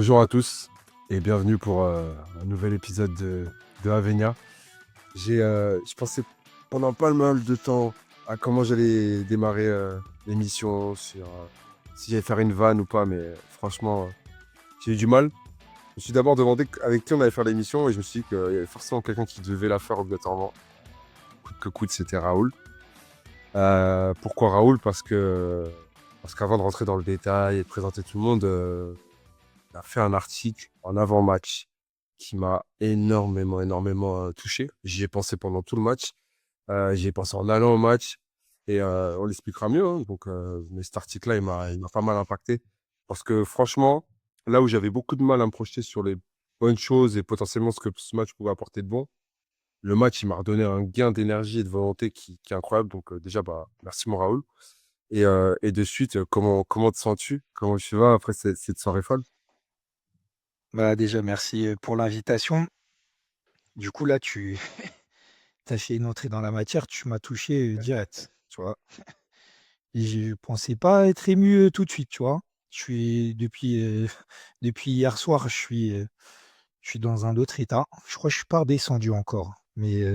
Bonjour à tous et bienvenue pour un nouvel épisode de Avenia. Je pensais pendant pas mal de temps à comment j'allais démarrer l'émission, sur si j'allais faire une vanne ou pas, mais franchement, j'ai eu du mal. Je me suis d'abord demandé avec qui on allait faire l'émission et je me suis dit qu'il y avait forcément quelqu'un qui devait la faire obligatoirement. Coûte que coûte, c'était Raoul. Pourquoi Raoul? Parce qu'avant de rentrer dans le détail et de présenter tout le monde, il a fait un article en avant-match qui m'a énormément touché. J'y ai pensé pendant tout le match. J'y ai pensé en allant au match. Et on l'expliquera mieux, hein. Mais cet article-là, il m'a pas mal impacté. Parce que franchement, là où j'avais beaucoup de mal à me projeter sur les bonnes choses et potentiellement ce que ce match pouvait apporter de bon, le match, il m'a redonné un gain d'énergie et de volonté qui est incroyable. Déjà, bah, merci mon Raoul. Et de suite, comment te sens-tu? Comment tu vas après cette soirée folle? Bah, déjà merci, pour l'invitation. Du coup là tu as fait une entrée dans la matière, tu m'as touché, direct, tu vois? Et je pensais pas être ému, tout de suite, tu vois? Je suis depuis, depuis hier soir, je suis dans un autre état. Je crois que je suis pas redescendu encore, mais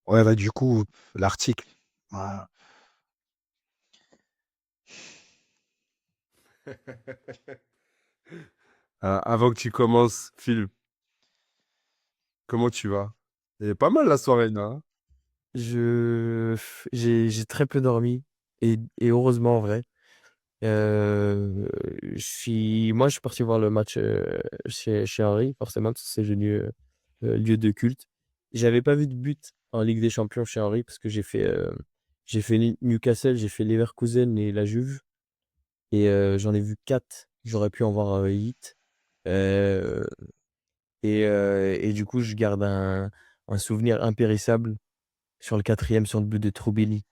ouais, bah, du coup, l'article, voilà. Avant que tu commences, Phil, comment tu vas? C'est pas mal la soirée, là, hein. J'ai très peu dormi et heureusement en vrai. Je suis parti voir le match chez Henry, forcément, parce que c'est devenu lieu de culte. J'avais pas vu de but en Ligue des Champions chez Henry parce que j'ai fait Newcastle, j'ai fait Leverkusen et la Juve. Et j'en ai vu 4. J'aurais pu en voir 8. Euh, et du coup, je garde un souvenir impérissable sur le quatrième, sur le but de Troubelli.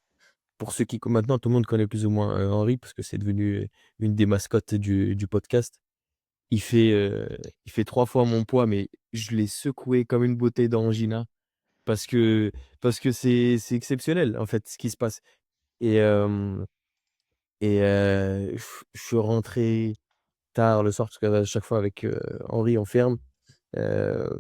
Pour ceux qui maintenant tout le monde connaît plus ou moins, Henry parce que c'est devenu, une des mascottes du podcast. Il fait, heu, il fait 3 fois mon poids, mais je l'ai secoué comme une bouteille d'Orangina parce que c'est exceptionnel, en fait, ce qui se passe. Et hem je suis rentré tard le soir parce qu'à chaque fois avec, Henry on ferme, heu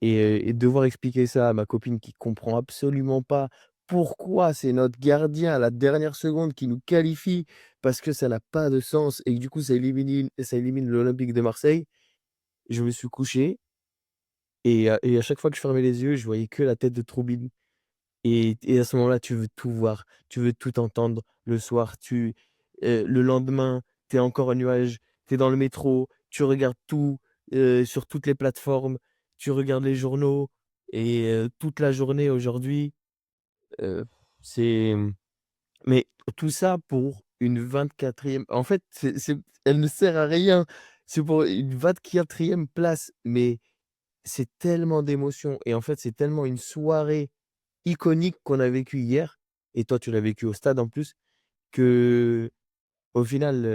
et devoir expliquer ça à ma copine qui comprend absolument pas pourquoi c'est notre gardien à la dernière seconde qui nous qualifie, parce que ça n'a pas de sens et que du coup ça élimine l'Olympique de Marseille. Je me suis couché et à chaque fois que je fermais les yeux, je voyais que la tête de Troubine et à ce moment-là, tu veux tout voir, tu veux tout entendre. Le soir, le lendemain, tu es encore en nuage, tu es dans le métro, tu regardes tout, sur toutes les plateformes, tu regardes les journaux et toute la journée aujourd'hui, heu, c'est, mais tout ça pour une 24e, en fait, c'est elle ne sert à rien. C'est pour une 24e place, mais c'est tellement d'émotions et en fait, c'est tellement une soirée iconique qu'on a vécue hier et toi, tu l'as vécu au stade en plus, qu'au final,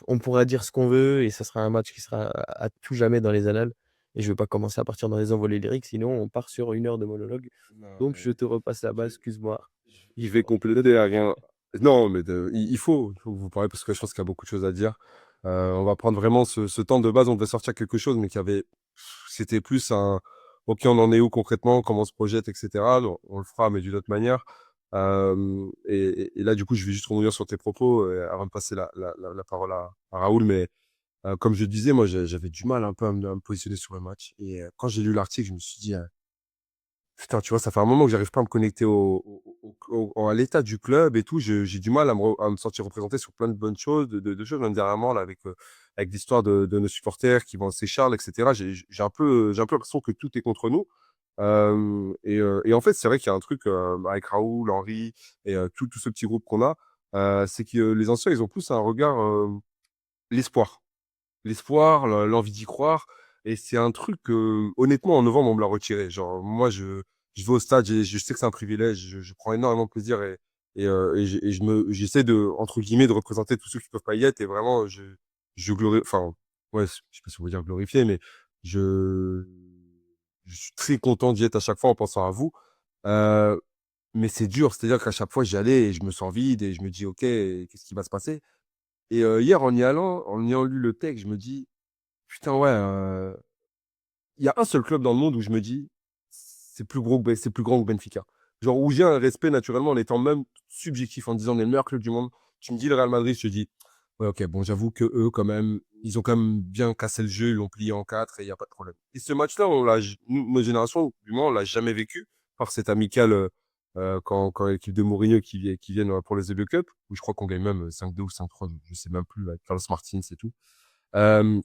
on pourra dire ce qu'on veut et ça sera un match qui sera à tout jamais dans les annales et je vais pas commencer à partir dans les envolées lyriques, sinon on part sur 1 heure de monologue. Non, Donc je mais te repasse la je, balle, excuse-moi. je vais compléter à rien. Non, mais il faut que vous parlez parce que je pense qu'il y a beaucoup de choses à dire. On va prendre vraiment ce temps de base. On devait sortir quelque chose, mais c'était plus un, ok, on en est où concrètement, comment on se projette, etc. Donc, on le fera, mais d'une autre manière. Et là, du coup, je vais juste revenir sur tes propos avant de passer la parole à Raoul. Mais comme je disais, moi, j'avais du mal un peu à me positionner sur le match. Et quand j'ai lu l'article, je me suis dit, putain, tu vois, ça fait un moment que j'arrive pas à me connecter à l'état du club et tout. J'ai du mal à me sentir représenté sur plein de bonnes choses, de choses, même dernièrement, là, avec l'histoire de nos supporters qui vont à Seychelles, etc. J'ai un peu l'impression que tout est contre nous. Et en fait, c'est vrai qu'il y a un truc avec Raoul, Henry et tout ce petit groupe qu'on a, c'est que les anciens, ils ont plus un regard, l'espoir. L'espoir, l'envie d'y croire. Et c'est un truc que, honnêtement, en novembre, on me l'a retiré. Genre, moi, je vais au stade, je sais que c'est un privilège, je prends énormément de plaisir et j'essaie entre guillemets, de représenter tous ceux qui peuvent pas y être. Et vraiment, je glorifie, enfin, ouais, je sais pas si on veut dire glorifier, mais je, je suis très content d'y être à chaque fois en pensant à vous. Euh, mais c'est dur, c'est-à-dire qu'à chaque fois, j'y allais et je me sens vide et je me dis, OK, qu'est-ce qui va se passer? Et hier, en y allant, en ayant lu le texte, je me dis, putain, ouais, il y a un seul club dans le monde où je me dis, c'est plus grand que Benfica. Genre, où j'ai un respect naturellement en étant même subjectif, en disant, on est le meilleur club du monde. Tu me dis le Real Madrid, je te dis, ouais, ok, bon, j'avoue que eux, quand même, ils ont quand même bien cassé le jeu, ils l'ont plié en quatre et il n'y a pas de problème. Et ce match-là, notre génération, du moins, on l'a jamais vécu, par cette amicale, quand l'équipe de Mourinho qui viennent pour les EB Cup, où je crois qu'on gagne même 5-2 ou 5-3, je sais même plus, avec Carlos Martins et tout. Euh,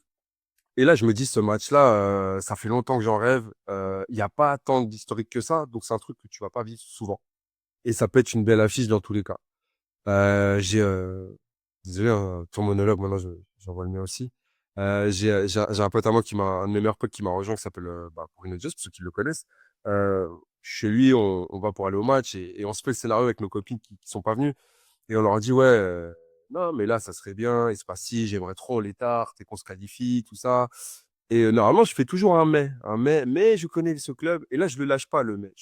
et là, je me dis, ce match-là, ça fait longtemps que j'en rêve. Il n'y a pas tant d'historique que ça, donc c'est un truc que tu vas pas vivre souvent. Et ça peut être une belle affiche dans tous les cas. J'ai, désolé, hein, ton monologue, maintenant j'en vois le mien aussi. J'ai un pote à moi un de mes meilleurs potes qui m'a rejoint, qui s'appelle Bruno Just, pour ceux qui le connaissent. Euh, Chez lui, on va pour aller au match et on se fait le scénario avec nos copines qui sont pas venues. Et on leur a dit, ouais, non, mais là, ça serait bien, il se passe si, j'aimerais trop l'étart, et qu'on se qualifie, tout ça. Et normalement, je fais toujours mais je connais ce club. Et là, je le lâche pas, le mais.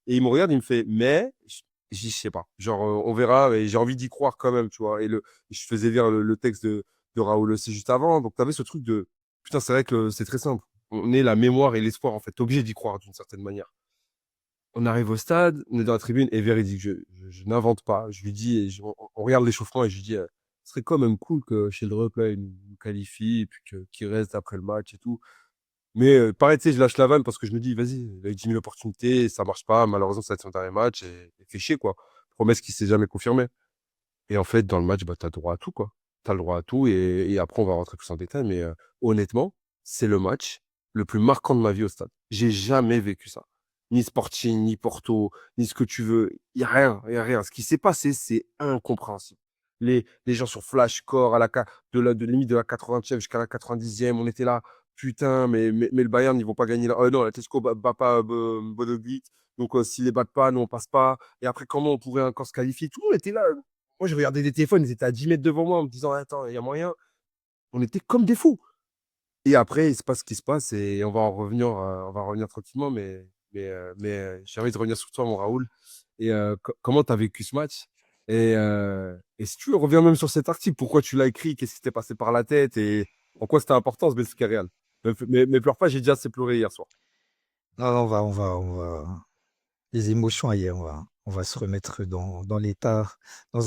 Et il me regarde, il me fait, mais, je dis, je sais pas. Genre, on verra, et j'ai envie d'y croire quand même, tu vois. Je faisais lire le texte de Raoul aussi juste avant. Donc, tu avais ce truc de, putain, c'est vrai que c'est très simple. On est la mémoire et l'espoir, en fait. T'es obligé d'y croire d'une certaine manière. On arrive au stade, on est dans la tribune, et véridique, je n'invente pas. Je lui dis, on regarde l'échauffement, et je lui dis, ce serait quand même cool que Sheldrop, là, il nous qualifie, et puis qu'il reste après le match et tout. Mais pareil, tu sais, je lâche la vanne parce que je me dis, vas-y, il a eu 10 000 opportunités, ça marche pas, malheureusement, ça va être son dernier match, et fait chier, quoi. Promesse qui s'est jamais confirmée. Et en fait, dans le match, bah, tu as droit à tout, quoi. Tu as le droit à tout, et après, on va rentrer plus en détail, mais honnêtement, c'est le match le plus marquant de ma vie au stade. J'ai jamais vécu ça. Ni Sporting, ni Porto, ni ce que tu veux. Il n'y a rien, il y a rien. Ce qui s'est passé, c'est incompréhensible. Les gens sur Flash, Core, de limite de la 80e jusqu'à la 90e, on était là. Putain, mais le Bayern, ils vont pas gagner là. Non, l'Atletico bat pas Bodo Glimt. Donc, s'ils les battent pas, nous, on passe pas. Et après, comment on pourrait encore se qualifier? Tout le monde était là. Moi, je regardais des téléphones, ils étaient à 10 mètres devant moi en me disant, attends, il y a moyen. On était comme des fous. Et après, il se passe ce qui se passe et on va revenir tranquillement. J'ai envie de revenir sur toi, mon Raoul. Et comment tu as vécu ce match? Et si tu veux, reviens même sur cet article. Pourquoi tu l'as écrit? Qu'est-ce qui t'est passé par la tête? Et en quoi c'était important, ce Benfica Real? Mais pleure pas, j'ai déjà assez pleuré hier soir. Non, non, les émotions ailleurs, on va se remettre dans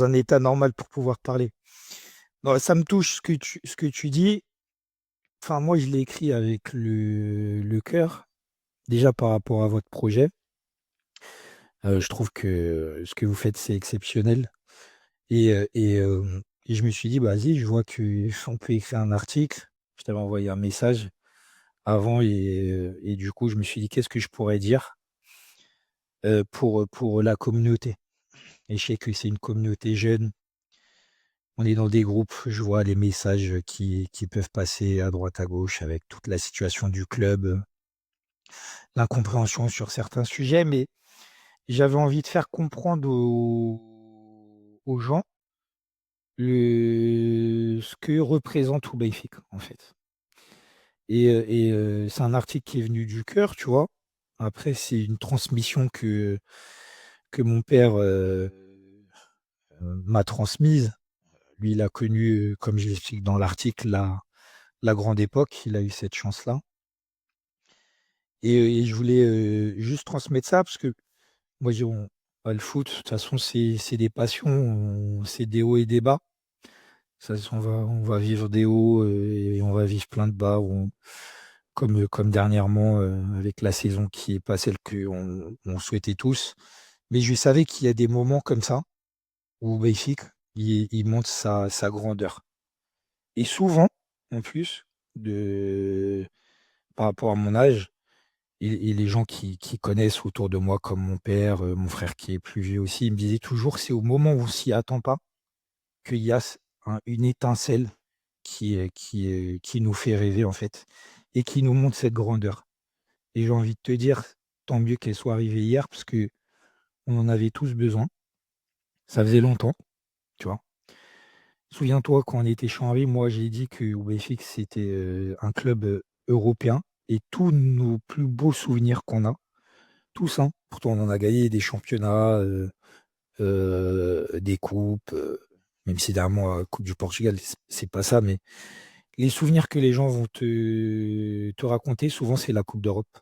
un état normal pour pouvoir parler. Non, ça me touche ce que tu dis. Enfin, moi, je l'ai écrit avec le cœur, déjà par rapport à votre projet. Je trouve que ce que vous faites, c'est exceptionnel. Et je me suis dit, bah, vas-y, je vois qu'on peut écrire un article. Je t'avais envoyé un message avant et du coup, je me suis dit, qu'est-ce que je pourrais dire pour la communauté. Et je sais que c'est une communauté jeune. On est dans des groupes, je vois les messages qui peuvent passer à droite, à gauche avec toute la situation du club, l'incompréhension sur certains sujets, mais j'avais envie de faire comprendre aux gens ce que représente Benfica, en fait. C'est un article qui est venu du cœur, tu vois. Après, c'est une transmission que mon père m'a transmise. Lui, il a connu, comme je l'explique dans l'article, la grande époque. Il a eu cette chance-là. Et je voulais juste transmettre ça parce que moi, le foot, de toute façon, c'est des passions, c'est des hauts et des bas. On va vivre des hauts et on va vivre plein de bas, comme dernièrement avec la saison qui est pas celle qu'on souhaitait tous. Mais je savais qu'il y a des moments comme ça où Benfica, il montre sa grandeur. Et souvent, en plus, par rapport à mon âge, et les gens qui connaissent autour de moi, comme mon père, mon frère qui est plus vieux aussi, ils me disaient toujours, c'est au moment où on s'y attend pas qu'il y a une étincelle qui nous fait rêver, en fait, et qui nous montre cette grandeur. Et j'ai envie de te dire, tant mieux qu'elle soit arrivée hier, parce que on en avait tous besoin. Ça faisait longtemps, tu vois. Souviens-toi, quand on était champion, moi j'ai dit que BFX c'était un club européen et tous nos plus beaux souvenirs qu'on a, tous, hein, pourtant on en a gagné des championnats, des coupes. même si dernièrement, Coupe du Portugal, c'est pas ça, mais les souvenirs que les gens vont te raconter, souvent, c'est la Coupe d'Europe.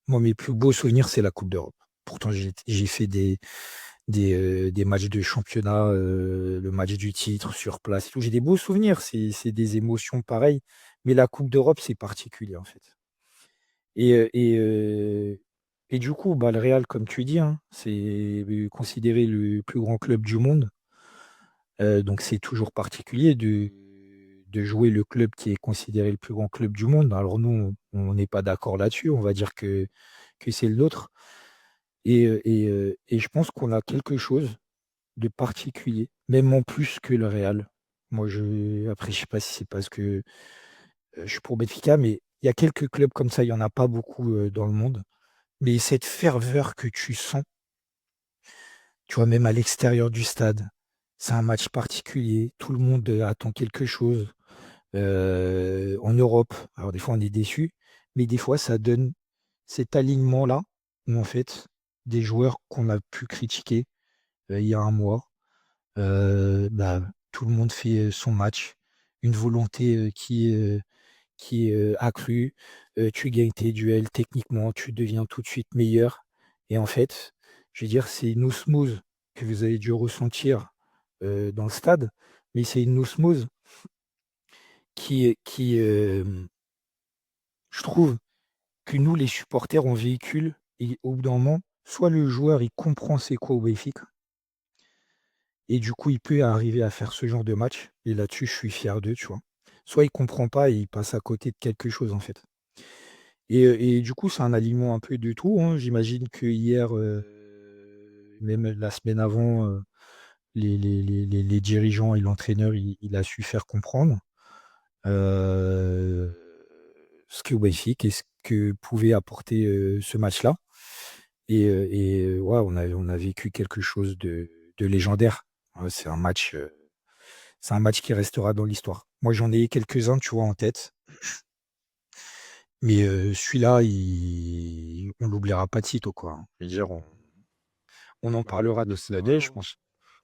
Moi, mes plus beaux souvenirs, c'est la Coupe d'Europe. Pourtant, j'ai fait des matchs de championnat, le match du titre sur place et tout. J'ai des beaux souvenirs, c'est des émotions pareilles, mais la Coupe d'Europe, c'est particulier, en fait. Et, et du coup, bah, le Real, comme tu dis, hein, c'est considéré le plus grand club du monde. Donc c'est toujours particulier de jouer le club qui est considéré le plus grand club du monde. Alors nous, on n'est pas d'accord là-dessus, on va dire que c'est le nôtre. Et je pense qu'on a quelque chose de particulier, même en plus que le Real. Après, je sais pas si c'est parce que je suis pour Benfica, mais il y a quelques clubs comme ça, il n'y en a pas beaucoup dans le monde. Mais cette ferveur que tu sens, tu vois, même à l'extérieur du stade, c'est un match particulier, tout le monde attend quelque chose. En Europe, alors des fois on est déçu, mais des fois ça donne cet alignement-là, où en fait, des joueurs qu'on a pu critiquer il y a un mois, bah, tout le monde fait son match, une volonté qui est accrue, tu gagnes tes duels techniquement, tu deviens tout de suite meilleur. Et en fait, je veux dire, c'est une osmose que vous avez dû ressentir dans le stade, mais c'est une osmose qui, je trouve, que nous, les supporters, on véhicule et au bout d'un moment, soit le joueur, il comprend c'est quoi au Benfica et du coup, il peut arriver à faire ce genre de match et là-dessus, je suis fier d'eux, tu vois. Soit il comprend pas et il passe à côté de quelque chose, en fait. Et du coup, c'est un aliment un peu de tout, hein. J'imagine que hier, même la semaine avant, les dirigeants et l'entraîneur, il a su faire comprendre, heu, ce qu'est Benfica et ce que pouvait apporter, ce match-là. Ouais, on a vécu quelque chose de légendaire. Ouais, c'est un match qui restera dans l'histoire. Moi, j'en ai quelques-uns, tu vois, en tête, mais celui-là, on l'oubliera pas de sitôt, quoi, hein. Je veux dire, on en Bah, le parlera le toute l'année, je scénario, hein. pense.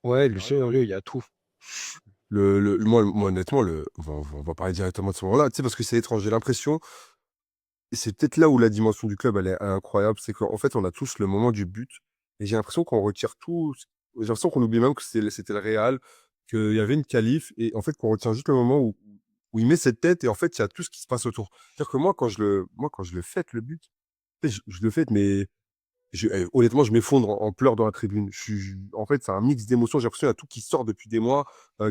Ouais, le Scénario, hein. sérieux, il y a tout. Moi, honnêtement, on va parler directement de ce moment-là, tu sais, parce que c'est étrange. J'ai l'impression, et c'est peut-être là où la dimension du club, elle est incroyable, c'est qu'en fait, on a tous le moment du but, et j'ai l'impression qu'on retire tout. J'ai l'impression qu'on oublie même que c'était le Real, qu'il y avait une qualif, et en fait, qu'on retient juste le moment où il met cette tête, et en fait, il y a tout ce qui se passe autour. C'est-à-dire que moi, quand je le fête, le but, tu sais, je le fête, mais honnêtement, je m'effondre en pleurs dans la tribune. En fait, c'est un mix d'émotions. J'ai l'impression qu'il y a tout qui sort depuis des mois,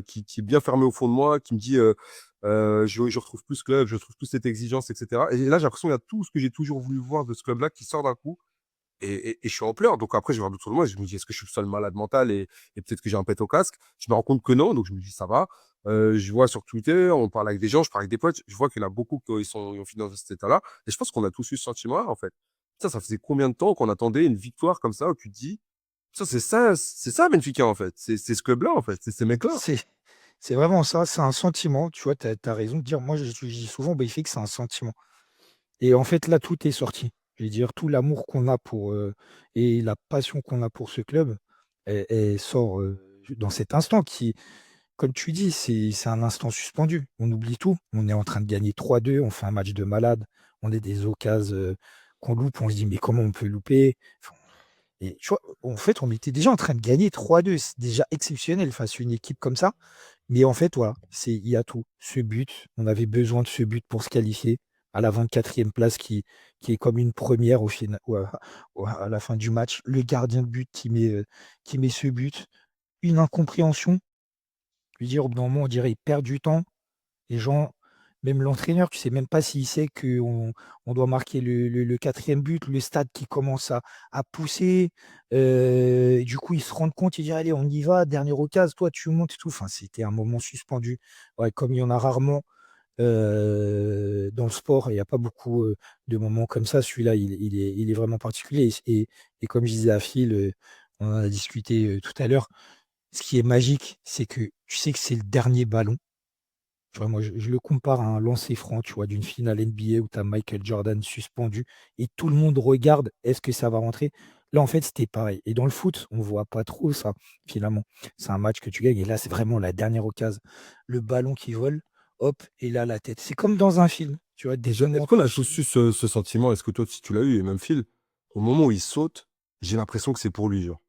qui est bien fermé au fond de moi, qui me dit je retrouve plus ce club, je retrouve plus cette exigence, etc. Et là, j'ai l'impression qu'il y a tout ce que j'ai toujours voulu voir de ce club-là qui sort d'un coup. Et je suis en pleurs. Donc après, je regarde autour de moi et je me dis est-ce que je suis le seul malade mental et peut-être que j'ai un pet au casque. Je me rends compte que non, donc je me dis ça va. Je vois sur Twitter, on parle avec des gens, je parle avec des potes, je vois qu'il y en a beaucoup ils ont fini dans cet état-là. Et je pense qu'on a tous eu ce sentiment-là, en fait. Ça faisait combien de temps qu'on attendait une victoire comme ça où tu te dis, c'est ça, Benfica, en fait. C'est ce club-là, en fait. C'est ces mecs-là. C'est c'est vraiment ça, c'est un sentiment, tu vois? Tu as raison de dire moi, je dis souvent Benfica, c'est un sentiment et en fait, là, tout est sorti. Je veux dire, tout l'amour qu'on a pour, et la passion qu'on a pour ce club, elle sort, dans cet instant qui, comme tu dis, c'est un instant suspendu. On oublie tout. On est en train de gagner 3-2, on fait un match de malade, on a des occasions, qu'on loupe, on se dit: «Mais comment on peut louper?» Enfin et tu vois, en fait, on était déjà en train de gagner 3-2. C'est déjà exceptionnel face à une équipe comme ça. Mais en fait, voilà, il y a tout. Ce but, on avait besoin de ce but pour se qualifier à la 24e place qui est comme une première au final, à la fin du match. Le gardien de but qui met ce but. Une incompréhension. Je veux dire, au bout d'un moment, on dirait il perd du temps. Les gens, même l'entraîneur, tu sais même pas s'il sait qu'on doit marquer le 4e but, le stade qui commence à pousser. Et du coup, ils se rendent compte, ils disent: «Allez, on y va, dernière occasion, toi tu montes et tout». Enfin, c'était un moment suspendu. Ouais, comme il y en a rarement, dans le sport, il y a pas beaucoup, de moments comme ça. Celui-là, il est vraiment particulier et comme je disais à Phil, on en a discuté, tout à l'heure, ce qui est magique, c'est que tu sais que c'est le dernier ballon. Tu vois, moi, je le compare à un lancer franc, tu vois, d'une finale NBA où tu as Michael Jordan suspendu et tout le monde regarde, est-ce que ça va rentrer? Là, en fait, c'était pareil. Et dans le foot, on voit pas trop ça, finalement. C'est un match que tu gagnes et là, c'est vraiment la dernière occasion. Le ballon qui vole, hop, et là, la tête. C'est comme dans un film, tu vois, des Est-ce hommes qu'on a tranchés. tous eu ce sentiment? Est-ce que toi, si tu l'as eu, et même Phil, au moment où il saute, j'ai l'impression que c'est pour lui, genre.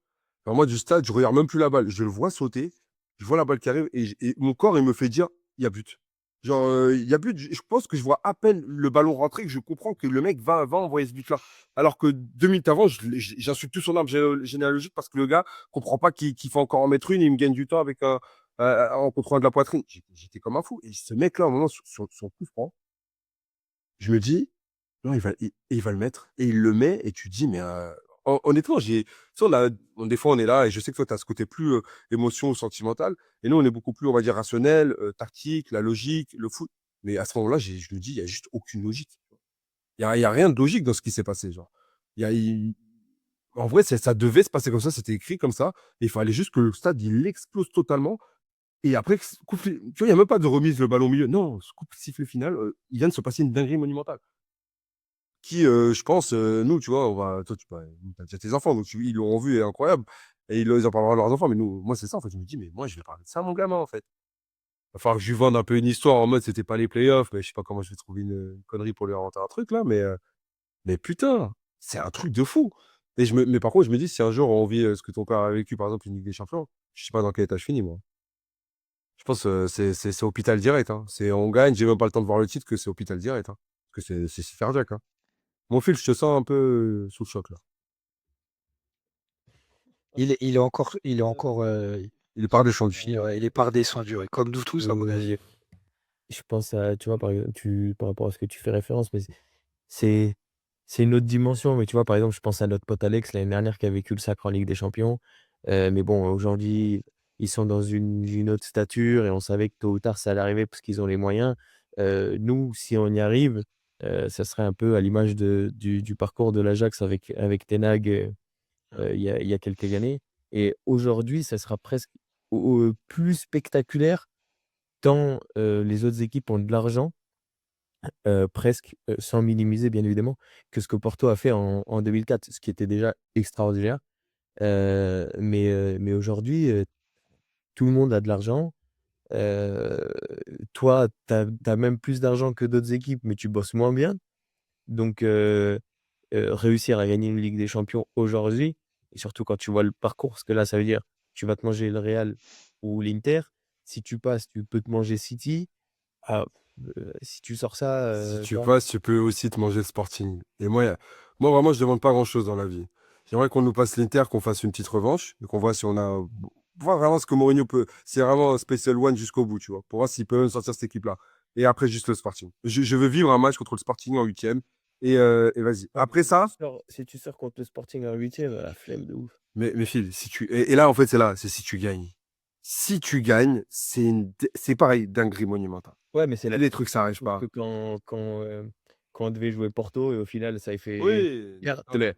Alors moi, du stade, je regarde même plus la balle. Je le vois sauter, je vois la balle qui arrive, et mon corps, il me fait dire, il y a but. Genre, il y a but. Je pense que je vois à peine le ballon rentrer, que je comprends que le mec va envoyer ce but-là. Alors que 2 minutes avant, j'insulte tout son arbre généalogique parce que le gars comprend pas qu'il faut encore en mettre une et il me gagne du temps avec en contrôlant de la poitrine. J'étais comme un fou. Et ce mec-là, à un moment, sur son coup franc, je me dis, non, il va le mettre. Et il le met, et tu te dis, mais honnêtement, tu sais, des fois, on est là, et je sais que toi, tu as ce côté plus émotion ou sentimental. Et nous, on est beaucoup plus, on va dire, rationnel, tactique, la logique, le foot. Mais à ce moment-là, je me dis, il n'y a juste aucune logique. Il y a rien de logique dans ce qui s'est passé. Genre. Il y a, il- En vrai, ça devait se passer comme ça, c'était écrit comme ça. Et il fallait juste que le stade, il explose totalement. Et après, tu vois, il n'y a même pas de remise le ballon au milieu. Non, ce coup de sifflet final, il vient de se passer une dinguerie monumentale qui, je pense, nous, tu vois, toi, as déjà tes enfants, donc ils l'auront vu, et incroyable, et ils en parleront à leurs enfants. Mais nous, moi, c'est ça, en fait. Je me dis, mais moi, je vais parler de ça à mon gamin, en fait. Il va falloir que je lui vende un peu une histoire en mode, c'était pas les playoffs, mais je sais pas comment je vais trouver une connerie pour lui inventer un truc, là, mais putain, c'est un truc de fou. Mais par contre, je me dis, si un jour on vit ce que ton père a vécu, par exemple, une Ligue des Champions, je sais pas dans quel état je finis, moi. Je pense c'est hôpital direct. Hein. On gagne, j'ai même pas le temps de voir le titre, que c'est hôpital direct. Hein. Parce que c'est cardiaque. Hein. Mon fils, je te sens un peu sous le choc là. Il est encore, Il est par descendu. il est pas redescendu, ouais, comme nous tous, à mon Heu, avis. je pense à tu vois, par rapport à ce que tu fais référence, mais c'est c'est une autre dimension. Mais tu vois, par exemple, je pense à notre pote Alex l'année dernière qui a vécu le sacre en Ligue des Champions. Mais bon, aujourd'hui, ils sont dans une autre stature et on savait que tôt ou tard ça allait arriver parce qu'ils ont les moyens. Nous, si on y arrive, ça serait un peu à l'image du parcours de l'Ajax avec Ten Hag, il y a quelques années. Et aujourd'hui, ça sera presque plus spectaculaire tant, les autres équipes ont de l'argent, presque, sans minimiser bien évidemment, que ce que Porto a fait en 2004, ce qui était déjà extraordinaire. Mais aujourd'hui, tout le monde a de l'argent. Heu, Toi, tu as même plus d'argent que d'autres équipes, mais tu bosses moins bien. Donc réussir à gagner une Ligue des Champions aujourd'hui et surtout quand tu vois le parcours, parce que là, ça veut dire tu vas te manger le Real ou l'Inter. Si tu passes, tu peux te manger City. Ah, si tu sors ça, Si tu tu vois? passes, tu peux aussi te manger le Sporting. Et moi vraiment, je demande pas grand-chose dans la vie. J'aimerais qu'on nous passe l'Inter, qu'on fasse une petite revanche, et qu'on voit si on a. Voir vraiment ce que Mourinho peut. C'est vraiment un Special One jusqu'au bout, tu vois. Pour voir s'il peut même sortir cette équipe-là. Et après, juste le Sporting. Je veux vivre un match contre le Sporting en huitième. Et vas-y. Ouais, mais Après ça, si tu sors contre le Sporting en 8e, la flemme de ouf. mais Phil, si tu. Et là, en fait, c'est là, c'est si tu gagnes. Si tu gagnes, c'est pareil, dinguerie monumentale. Ouais, mais c'est Il y a la des trucs, ça n'arrive chose que pas. quand on devait jouer Porto et au final ça ait fait Oui, perdre. non, mais,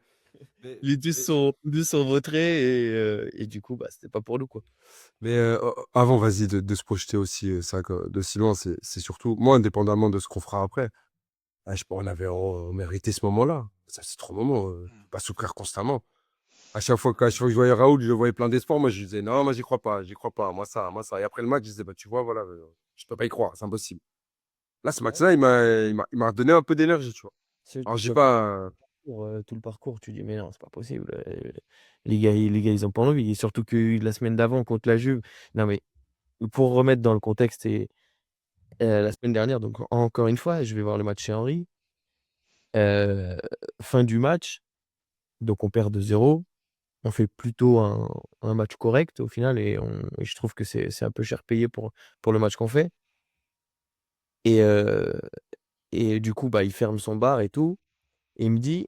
Les 2 mais, sont 2 sont vautrés et du coup, bah, c'était pas pour nous, quoi. Mais avant, vas-y, de se projeter aussi, c'est vrai que de si loin, c'est surtout, moi, indépendamment de ce qu'on fera après, on mérité ce moment-là. Ça, c'est trop moment, pas souffrir constamment. À chaque fois que je voyais Raoul, je le voyais plein d'espoir. Moi, je disais, non, moi, j'y crois pas, moi, ça, moi, ça. Et après le match, je disais, bah, tu vois, voilà, je peux pas y croire, c'est impossible. Là, ce Ouais, match-là, il m'a donné un peu d'énergie, tu vois. c'est Alors, tu j'ai vois quand pas, tout le parcours, tu dis: «Mais non, c'est pas possible, les gars, ils ont pas envie» et surtout que la semaine d'avant contre la Juve non, mais pour remettre dans le contexte et la semaine dernière, donc encore une fois, je vais voir le match chez Henry, heu, fin du match, donc on perd 2-0. On fait plutôt un match correct au final et je trouve que c'est un peu cher payé pour le match qu'on fait et du coup, bah, il ferme son bar et tout et il me dit: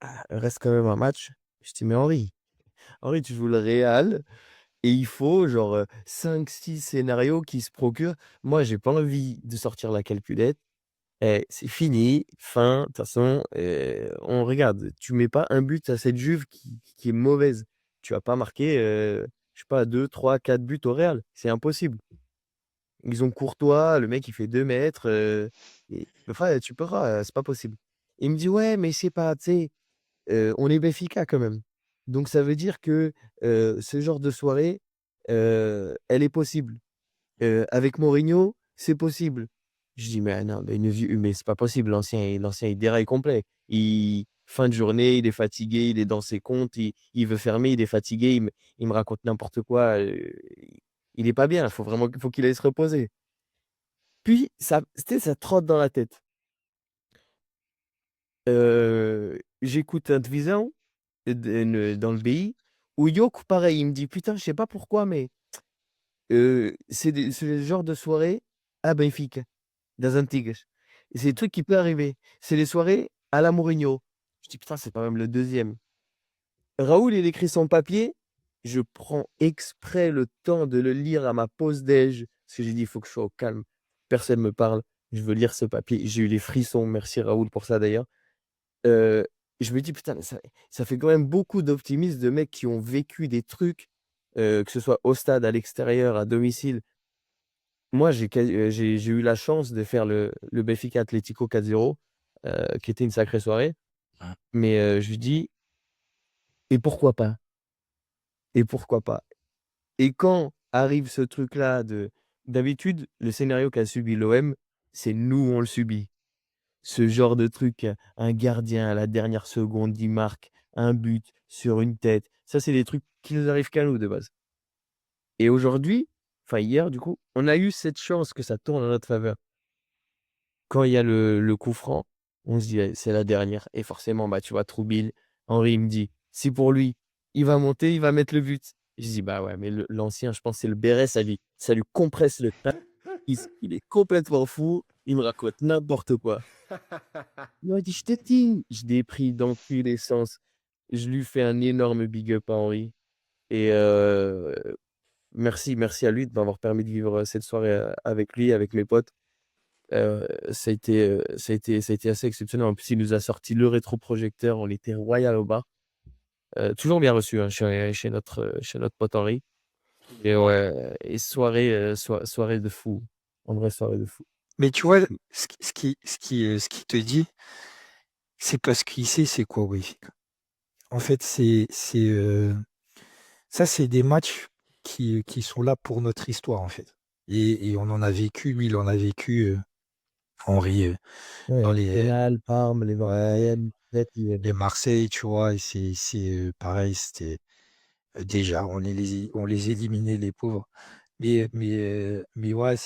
«Ah, reste quand même un match». Je dis: «Mais Henri, tu joues le Real et il faut genre, 5-6 scénarios qui se procurent. Moi, j'ai pas envie de sortir la calculette. Eh, c'est fini, fin, de toute façon, on regarde, tu mets pas un but à cette Juve qui est mauvaise. Tu vas pas marquer, je sais pas 2-3-4 buts au Real, c'est impossible. Ils ont Courtois, le mec il fait 2 mètres, et enfin tu peux pas, c'est pas possible. Il me dit: «Ouais, mais c'est pas, tu sais». on est Benfica quand même. Donc ça veut dire que, ce genre de soirée, elle est possible. Avec Mourinho, c'est possible. Je dis: «Mais non, mais c'est pas possible, l'ancien il déraille complet. Fin de journée, il est fatigué, il est dans ses comptes, il veut fermer, il est fatigué, il me raconte n'importe quoi, il est pas bien, faut qu'il aille se reposer». Puis ça, tu sais, ça trotte dans la tête. J'écoute un Divisão, dans le BI où Yok pareil, il me dit: «Putain, je sais pas pourquoi, mais c'est le genre de soirée à Benfica, das Antigas. Et c'est des trucs qui peut arriver. C'est les soirées à la Mourinho». Je dis: «Putain, c'est quand même le deuxième». Raoul, il écrit son papier, je prends exprès le temps de le lire à ma pause déj, parce que j'ai dit: «Il faut que je sois au calme, personne me parle, je veux lire ce papier». J'ai eu les frissons, merci Raoul pour ça d'ailleurs. Heu, je me dis: «Putain, mais ça fait quand même beaucoup d'optimisme de mecs qui ont vécu des trucs, que ce soit au stade, à l'extérieur, à domicile». Moi, j'ai eu la chance de faire le Benfica Atlético 4-0, qui était une sacrée soirée. Ouais. Mais, je lui dis: «Et pourquoi pas? Et pourquoi pas?» Et quand arrive ce truc-là d'habitude, le scénario qu'a subi l'OM, c'est nous, on le subit. Ce genre de truc, un gardien à la dernière seconde, il marque un but sur une tête. Ça, c'est des trucs qui nous arrivent qu'à nous de base. Et aujourd'hui, enfin hier du coup, on a eu cette chance que ça tourne en notre faveur. Quand il y a le coup franc, on se dit: «Allez, c'est la dernière» et forcément, bah, tu vois, Troubil, Henry, il me dit: «Si pour lui, il va monter, il va mettre le but». Je dis: «Bah, ouais, mais l'ancien, je pense, c'est le béret, ça lui compresse le teint, il est complètement fou, il me raconte n'importe quoi». Il m'a dit: «Je te dis». Je l'ai pris dans tous les sens. Je lui fais un énorme big up à Henry et merci à lui de m'avoir permis de vivre, cette soirée, avec lui, avec mes potes. Ça a été assez exceptionnel. En plus, il nous a sorti le rétroprojecteur, on était royal au bar. Toujours bien reçu, hein, chez notre pote Henri et ouais et soirée de fou. En vrai, soirée de fou. Mais tu vois, Mmh. ce qui te dit, c'est parce qu'il sait c'est quoi Benfica. En fait, ça, c'est des matchs qui sont là pour notre histoire, en fait. Et on en a vécu, lui, il en a vécu, Henry, Ouais, dans Arsenal, Parme, ouais, Leverkusen, les Marseille, tu vois? Et pareil, c'était, déjà, on les éliminait, les pauvres. Mais ouais,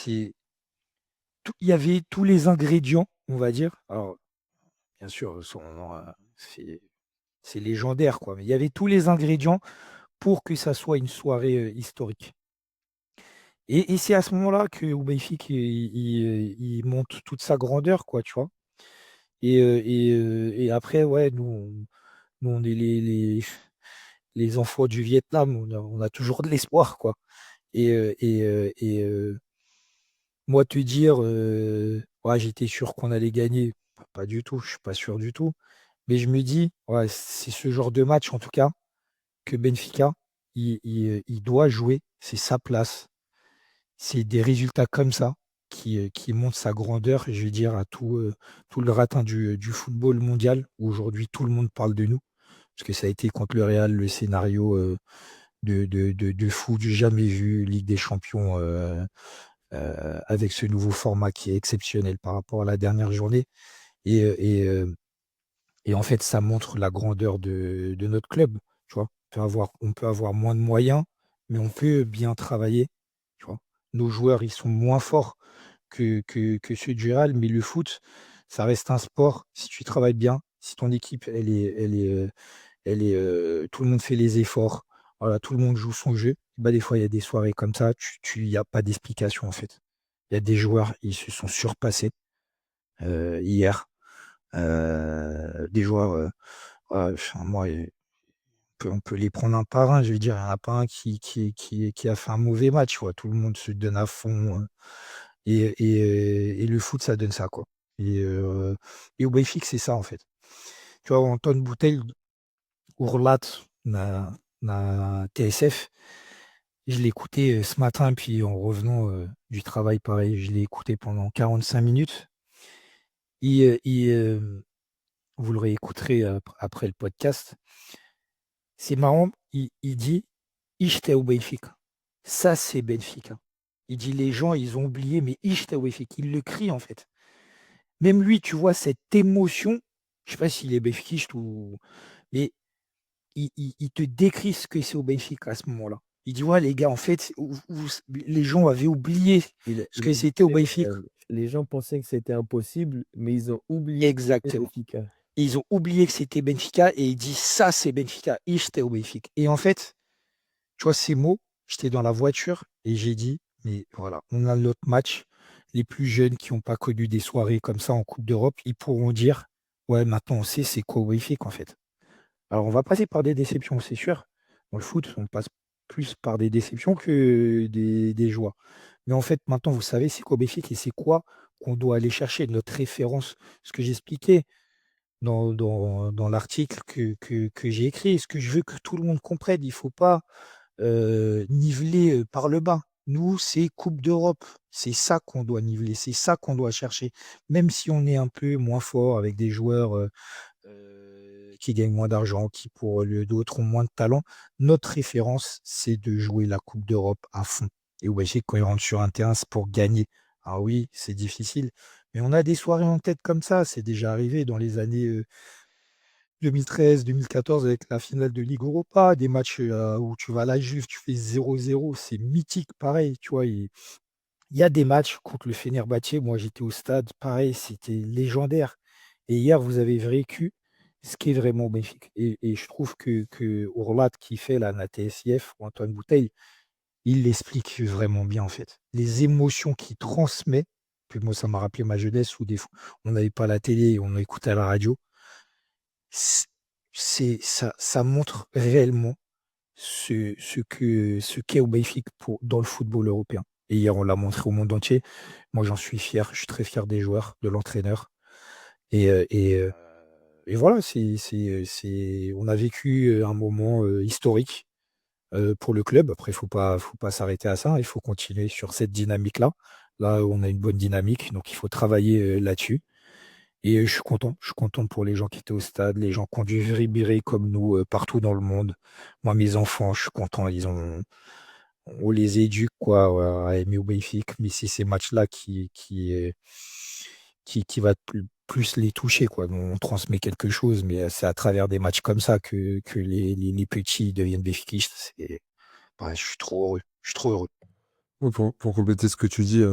il y avait tous les ingrédients, on va dire. Alors, bien sûr, c'est légendaire, quoi. Mais il y avait tous les ingrédients pour que ça soit une soirée historique. Et c'est à ce moment-là que Benfica il monte toute sa grandeur, quoi, tu vois. Et après, ouais, nous, on est les enfants du Vietnam, on a toujours de l'espoir, quoi. Et moi, te dire, ouais, j'étais sûr qu'on allait gagner, pas du tout, je suis pas sûr du tout. Mais je me dis, ouais, c'est ce genre de match, en tout cas, que Benfica, il doit jouer, c'est sa place. C'est des résultats comme ça qui montrent sa grandeur, je veux dire, à tout le ratin du football mondial, où aujourd'hui tout le monde parle de nous, parce que ça a été contre le Real le scénario de fou, du jamais vu, Ligue des Champions, avec ce nouveau format qui est exceptionnel par rapport à la dernière journée. Et, et en fait, ça montre la grandeur de notre club. Tu vois, on peut avoir moins de moyens, mais on peut bien travailler. Tu vois, nos joueurs, ils sont moins forts que ceux du Real, mais le foot, ça reste un sport. Si tu travailles bien, si ton équipe, tout le monde fait les efforts, voilà, tout le monde joue son jeu. Bah, des fois, il y a des soirées comme ça, il n'y a pas d'explication en fait. Il y a des joueurs, ils se sont surpassés hier. Des joueurs, enfin, moi, on peut les prendre un par un. Je veux dire, il n'y en a pas un qui a fait un mauvais match, quoi. Tout le monde se donne à fond. Et le foot, ça donne ça, quoi. Et au Benfica, c'est ça, en fait. Tu vois, Antoine Bouteille, Ourlat, na TSF, je l'ai écouté ce matin, puis en revenant du travail, pareil, je l'ai écouté pendant 45 minutes. Il, vous le réécouterez après le podcast. C'est marrant, il dit Ichte au Benfica. Ça, c'est Benfica. Il dit les gens, ils ont oublié, mais Ichte au Benfica. Il le crie en fait. Même lui, tu vois, cette émotion, je sais pas s'il est benfiquiste ou. Mais il te décrit ce que c'est au Benfica à ce moment-là. Il dit ouais, les gars, en fait, les gens avaient oublié ce que c'était au Benfica. Les gens pensaient que c'était impossible, mais ils ont oublié Exactement. Benfica. Et ils ont oublié que c'était Benfica et il dit ça, c'est Benfica. Et j'étais au Benfica. Et en fait, tu vois, ces mots, j'étais dans la voiture et j'ai dit, mais voilà, on a notre match. Les plus jeunes qui n'ont pas connu des soirées comme ça en Coupe d'Europe, ils pourront dire, ouais, maintenant on sait c'est quoi au Benfica en fait. Alors on va passer par des déceptions, c'est sûr. Dans le foot, on passe plus par des déceptions que des joies. Mais en fait, maintenant, vous savez, c'est quoi au Benfica et c'est quoi qu'on doit aller chercher, notre référence. Ce que j'expliquais dans l'article que j'ai écrit, ce que je veux que tout le monde comprenne, il ne faut pas niveler par le bas. Nous, c'est Coupe d'Europe. C'est ça qu'on doit niveler, c'est ça qu'on doit chercher. Même si on est un peu moins fort avec des joueurs qui gagnent moins d'argent, qui pour d'autres ont moins de talent, notre référence, c'est de jouer la Coupe d'Europe à fond. Et ouais, quand ils rentrent sur un terrain, c'est pour gagner. Ah oui, c'est difficile. Mais on a des soirées en tête comme ça. C'est déjà arrivé dans les années 2013, 2014 avec la finale de Ligue Europa, des matchs où tu vas à la Juve, tu fais 0-0, c'est mythique, pareil, tu vois. Il y a des matchs contre le Fenerbahçe, moi j'étais au stade, pareil, c'était légendaire. Et hier, vous avez vécu ce qui est vraiment bénéfique. Et je trouve que Ourlat qui fait la TSIF, ou Antoine Bouteille, il l'explique vraiment bien en fait. Les émotions qu'il transmet, puis moi ça m'a rappelé ma jeunesse où des fois on n'avait pas la télé, on écoutait à la radio. Ça montre réellement ce qu'est au Benfica dans le football européen. Et hier, on l'a montré au monde entier. Moi, j'en suis fier. Je suis très fier des joueurs, de l'entraîneur. Et voilà, on a vécu un moment historique pour le club. Après, faut pas s'arrêter à ça. Il faut continuer sur cette dynamique-là. Là, on a une bonne dynamique, donc il faut travailler là-dessus. Et je suis content. Je suis content pour les gens qui étaient au stade, les gens qui ont dû vibrer comme nous partout dans le monde. Moi, mes enfants, je suis content. On les éduque quoi, à aimer au Benfica. Mais c'est ces matchs-là qui va plus les toucher, quoi. On transmet quelque chose, mais c'est à travers des matchs comme ça que les petits deviennent béfiquistes. Ouais, je suis trop heureux. Je suis trop heureux. Ouais, pour compléter ce que tu dis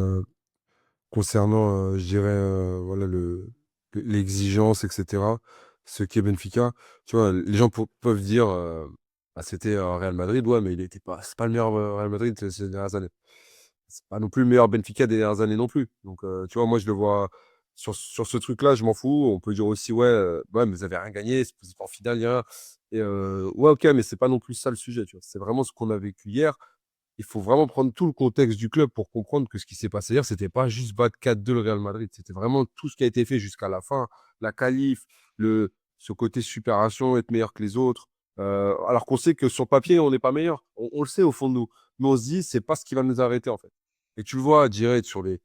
concernant, je dirais, voilà, l'exigence, etc., ce qu'est Benfica, tu vois, les gens peuvent dire, bah, c'était Real Madrid, ouais, mais c'est pas le meilleur Real Madrid ces dernières années. C'est pas non plus le meilleur Benfica des dernières années non plus. Donc, tu vois, moi, je le vois sur ce truc-là, je m'en fous. On peut dire aussi, ouais, ouais, mais vous avez rien gagné, c'est pas en finale, rien. Et ouais, ok, mais c'est pas non plus ça le sujet, tu vois. C'est vraiment ce qu'on a vécu hier. Il faut vraiment prendre tout le contexte du club pour comprendre que ce qui s'est passé hier, c'était pas juste battre 4-2 le Real Madrid. C'était vraiment tout ce qui a été fait jusqu'à la fin. La qualif, ce côté supération, être meilleur que les autres. Alors qu'on sait que sur papier, on n'est pas meilleur. On le sait au fond de nous. Mais on se dit, c'est pas ce qui va nous arrêter, en fait. Et tu le vois, direct sur les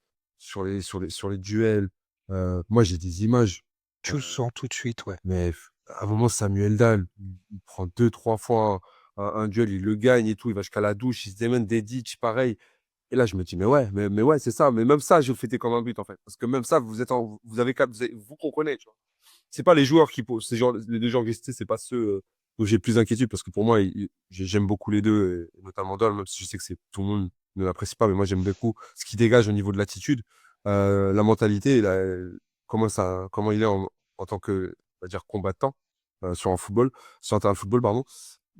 duels. Moi, j'ai des images. Tu le sens tout de suite, ouais. Mais à un moment, Samuel Dahl, il prend 2, 3 fois un duel, il le gagne et tout. Il va jusqu'à la douche, il se démène Dedic, pareil. Et là, je me dis, mais ouais, mais ouais, c'est ça. Mais même ça, je le fêtais comme un but, en fait. Parce que même ça, vous comprenez, tu vois. C'est pas les joueurs qui posent, les deux joueurs que j'ai cités, c'est pas ceux où j'ai plus d'inquiétude. Parce que pour moi, j'aime beaucoup les deux, et notamment Dahl, même si je sais que tout le monde ne l'apprécie pas, mais moi, j'aime beaucoup ce qui dégage au niveau de l'attitude, la mentalité, comment il est en tant que, on va dire, combattant sur un terrain de football, pardon.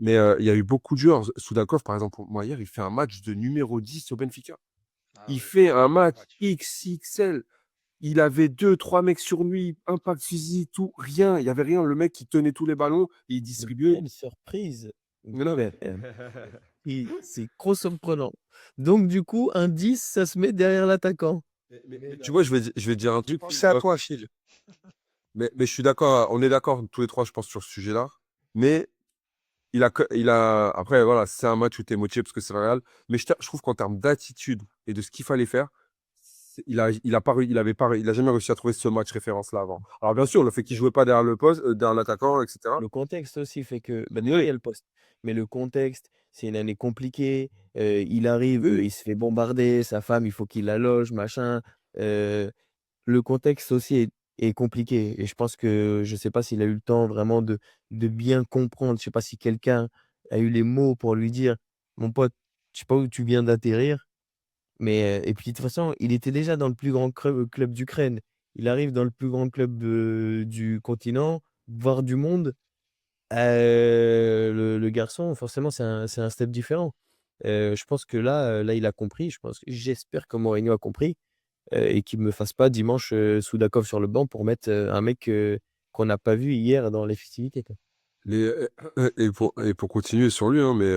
Mais il y a eu beaucoup de joueurs. Soudakov, par exemple, moi, hier, il fait un match de numéro 10 au Benfica. Ah Il ouais, fait un gros match match. XXL. Il avait 2, 3 mecs sur lui, impact physique, tout, rien. Il y avait rien. Le mec qui tenait tous les ballons et il distribuait. Quelle surprise! Mais non, mais... C'est trop surprenant. Donc du coup, un 10, ça se met derrière l'attaquant. Mais tu vois, je vais te dire un J'ai truc. pensé à toi, Phil. Mais je suis d'accord. On est d'accord tous les trois, je pense, sur ce sujet-là. Mais après, voilà, c'est un match où tu es motivé parce que c'est le Real. Mais je trouve qu'en termes d'attitude et de ce qu'il fallait faire, il a jamais réussi à trouver ce match référence-là avant. Alors bien sûr, le fait qu'il jouait pas derrière le poste, derrière l'attaquant, etc. Le contexte aussi fait que bah, déjà, il y a le poste, mais le contexte, c'est une année compliquée, il arrive, il se fait bombarder, sa femme, il faut qu'il la loge, machin, le contexte aussi est compliqué et je pense que je sais pas s'il a eu le temps vraiment de bien comprendre. Je sais pas si quelqu'un a eu les mots pour lui dire: «Mon pote, je sais pas où tu viens d'atterrir». Mais, et puis de toute façon, il était déjà dans le plus grand club d'Ukraine. Il arrive dans le plus grand club, du continent, voir du monde. Le garçon, forcément, c'est un step différent. Je pense que là, il a compris. J'espère que Mourinho a compris, et qu'il me fasse pas dimanche, Soudakov sur le banc pour mettre, un mec, qu'on n'a pas vu hier dans les festivités, quoi. Et pour continuer sur lui, hein, mais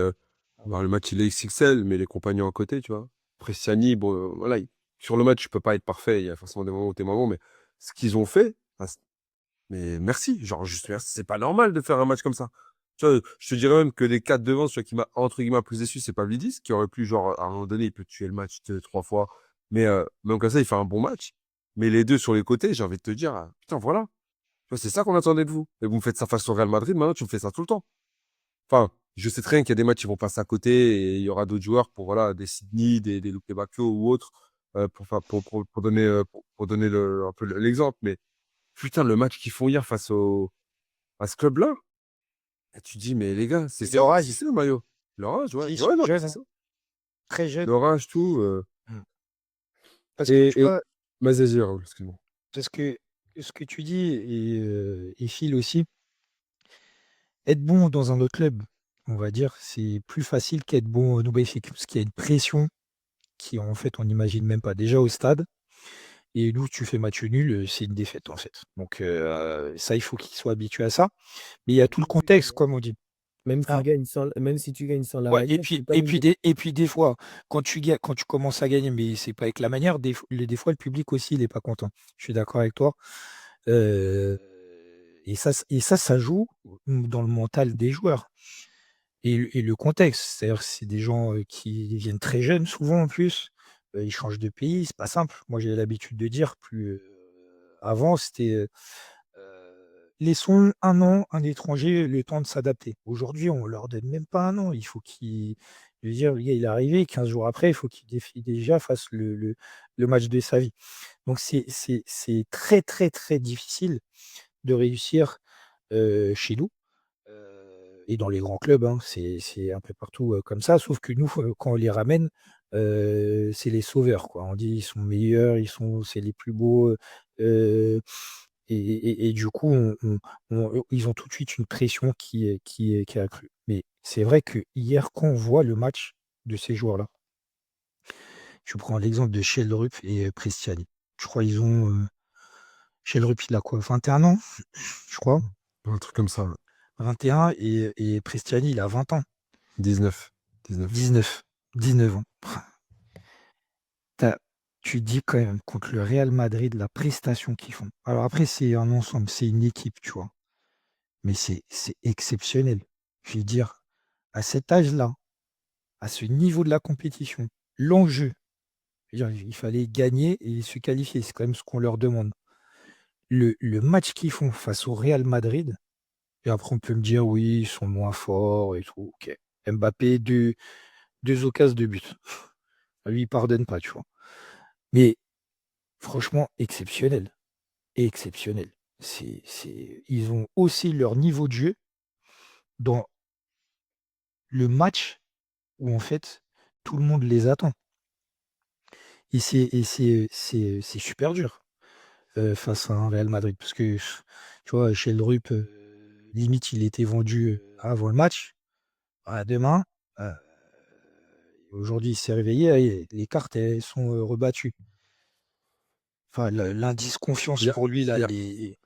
le match, il est XXL, mais les compagnons à côté, tu vois. Prestiani, bon, voilà, sur le match, tu peux pas être parfait. Il y a forcément des moments où t'es moins bon, mais ce qu'ils ont fait, mais merci. Genre, juste merci. C'est pas normal de faire un match comme ça. Tu vois, je te dirais même que les 4 devant, celui qui m'a, entre guillemets, plus déçu, c'est Pavlidis, qui aurait pu, genre, à un moment donné, il peut tuer le match 3 fois. Mais même comme ça, il fait un bon match. Mais les deux sur les côtés, j'ai envie de te dire, putain, voilà. Tu vois, c'est ça qu'on attendait de vous. Et vous me faites ça face au Real Madrid, maintenant, tu me fais ça tout le temps. Enfin, je sais très bien qu'il y a des matchs qui vont passer à côté et il y aura d'autres joueurs pour, voilà, des Sydney, des Luke Bacchio ou autres, pour donner un peu l'exemple. Mais putain, le match qu'ils font hier à ce club-là, et tu dis, mais les gars, c'est Et ça, l'orage, c'est ça le maillot. L'orage, ouais. ils sont Ouais, non, jeunes, c'est hein, ça. très jeunes. L'orage, tout. Mmh. Parce que tu Et vois, vas-y, vas-y, Raoul, excuse-moi. parce que ce que tu dis et Phil aussi, être bon dans un autre club, on va dire, c'est plus facile qu'être bon au Benfica, parce qu'il y a une pression qui, en fait, on n'imagine même pas. Déjà au stade, et nous, tu fais match nul, c'est une défaite, en fait. Donc ça, il faut qu'ils soient habitués à ça. Mais il y a tout le contexte, comme on dit. Hein. Même si tu gagnes sans la Ouais, et manière, puis c'est pas et une puis défaite. des fois, quand tu commences à gagner, mais c'est pas avec la manière, des fois, le public aussi, il est pas content. Je suis d'accord avec toi. Heu ça joue, dans le mental des joueurs et le contexte. C'est-à-dire que c'est des gens, qui viennent très jeunes souvent en plus, ils changent de pays, c'est pas simple. Moi, j'ai l'habitude de dire avant c'était, «Laissons un an un étranger le temps de s'adapter». Aujourd'hui, on leur donne même pas un an, il faut qu'il je veux dire, le gars, il est arrivé 15 jours après, il faut qu'il déjà fasse le match de sa vie. Donc c'est très, très, très difficile de réussir, chez nous, et dans les grands clubs, hein. C'est un peu partout, comme ça, sauf que nous, quand on les ramène, c'est les sauveurs, quoi. On dit: «Ils sont meilleurs, c'est les plus beaux», et du coup, ils ont tout de suite une pression qui est accrue. Mais c'est vrai que hier, quand on voit le match de ces joueurs-là, tu prends l'exemple de Sheldrup et Prestiani. Je crois ils ont, Sheldrup, il a quoi? 21 ans, je crois? Un truc comme ça, ouais. 21 et Prestiani, il a 20 ans. 19. 19. 19 ans. Tu tu dis quand même contre le Real Madrid, la prestation qu'ils font. Alors après, c'est un ensemble, c'est une équipe, tu vois? Mais c'est exceptionnel. Je veux dire, à cet âge-là, à ce niveau de la compétition, l'enjeu, je veux dire, il fallait gagner et se qualifier, c'est quand même ce qu'on leur demande. Le match qu'ils font face au Real Madrid, et après on peut me dire: «Oui, ils sont moins forts et tout», OK. Mbappé, 2 occasions de but. Lui, il pardonne pas, tu vois? Mais franchement, exceptionnel, exceptionnel. Ils ont aussi leur niveau de jeu dans le match où en fait, tout le monde les attend c'est super dur, face à un Real Madrid parce que, tu vois, Sheldrup, limite, il était vendu, avant le match. Ah, demain, heu, aujourd'hui, il s'est réveillé, et les cartes, elles sont, rebattues. Enfin, l'indice Il confiance y a, pour lui, là, il y a- il est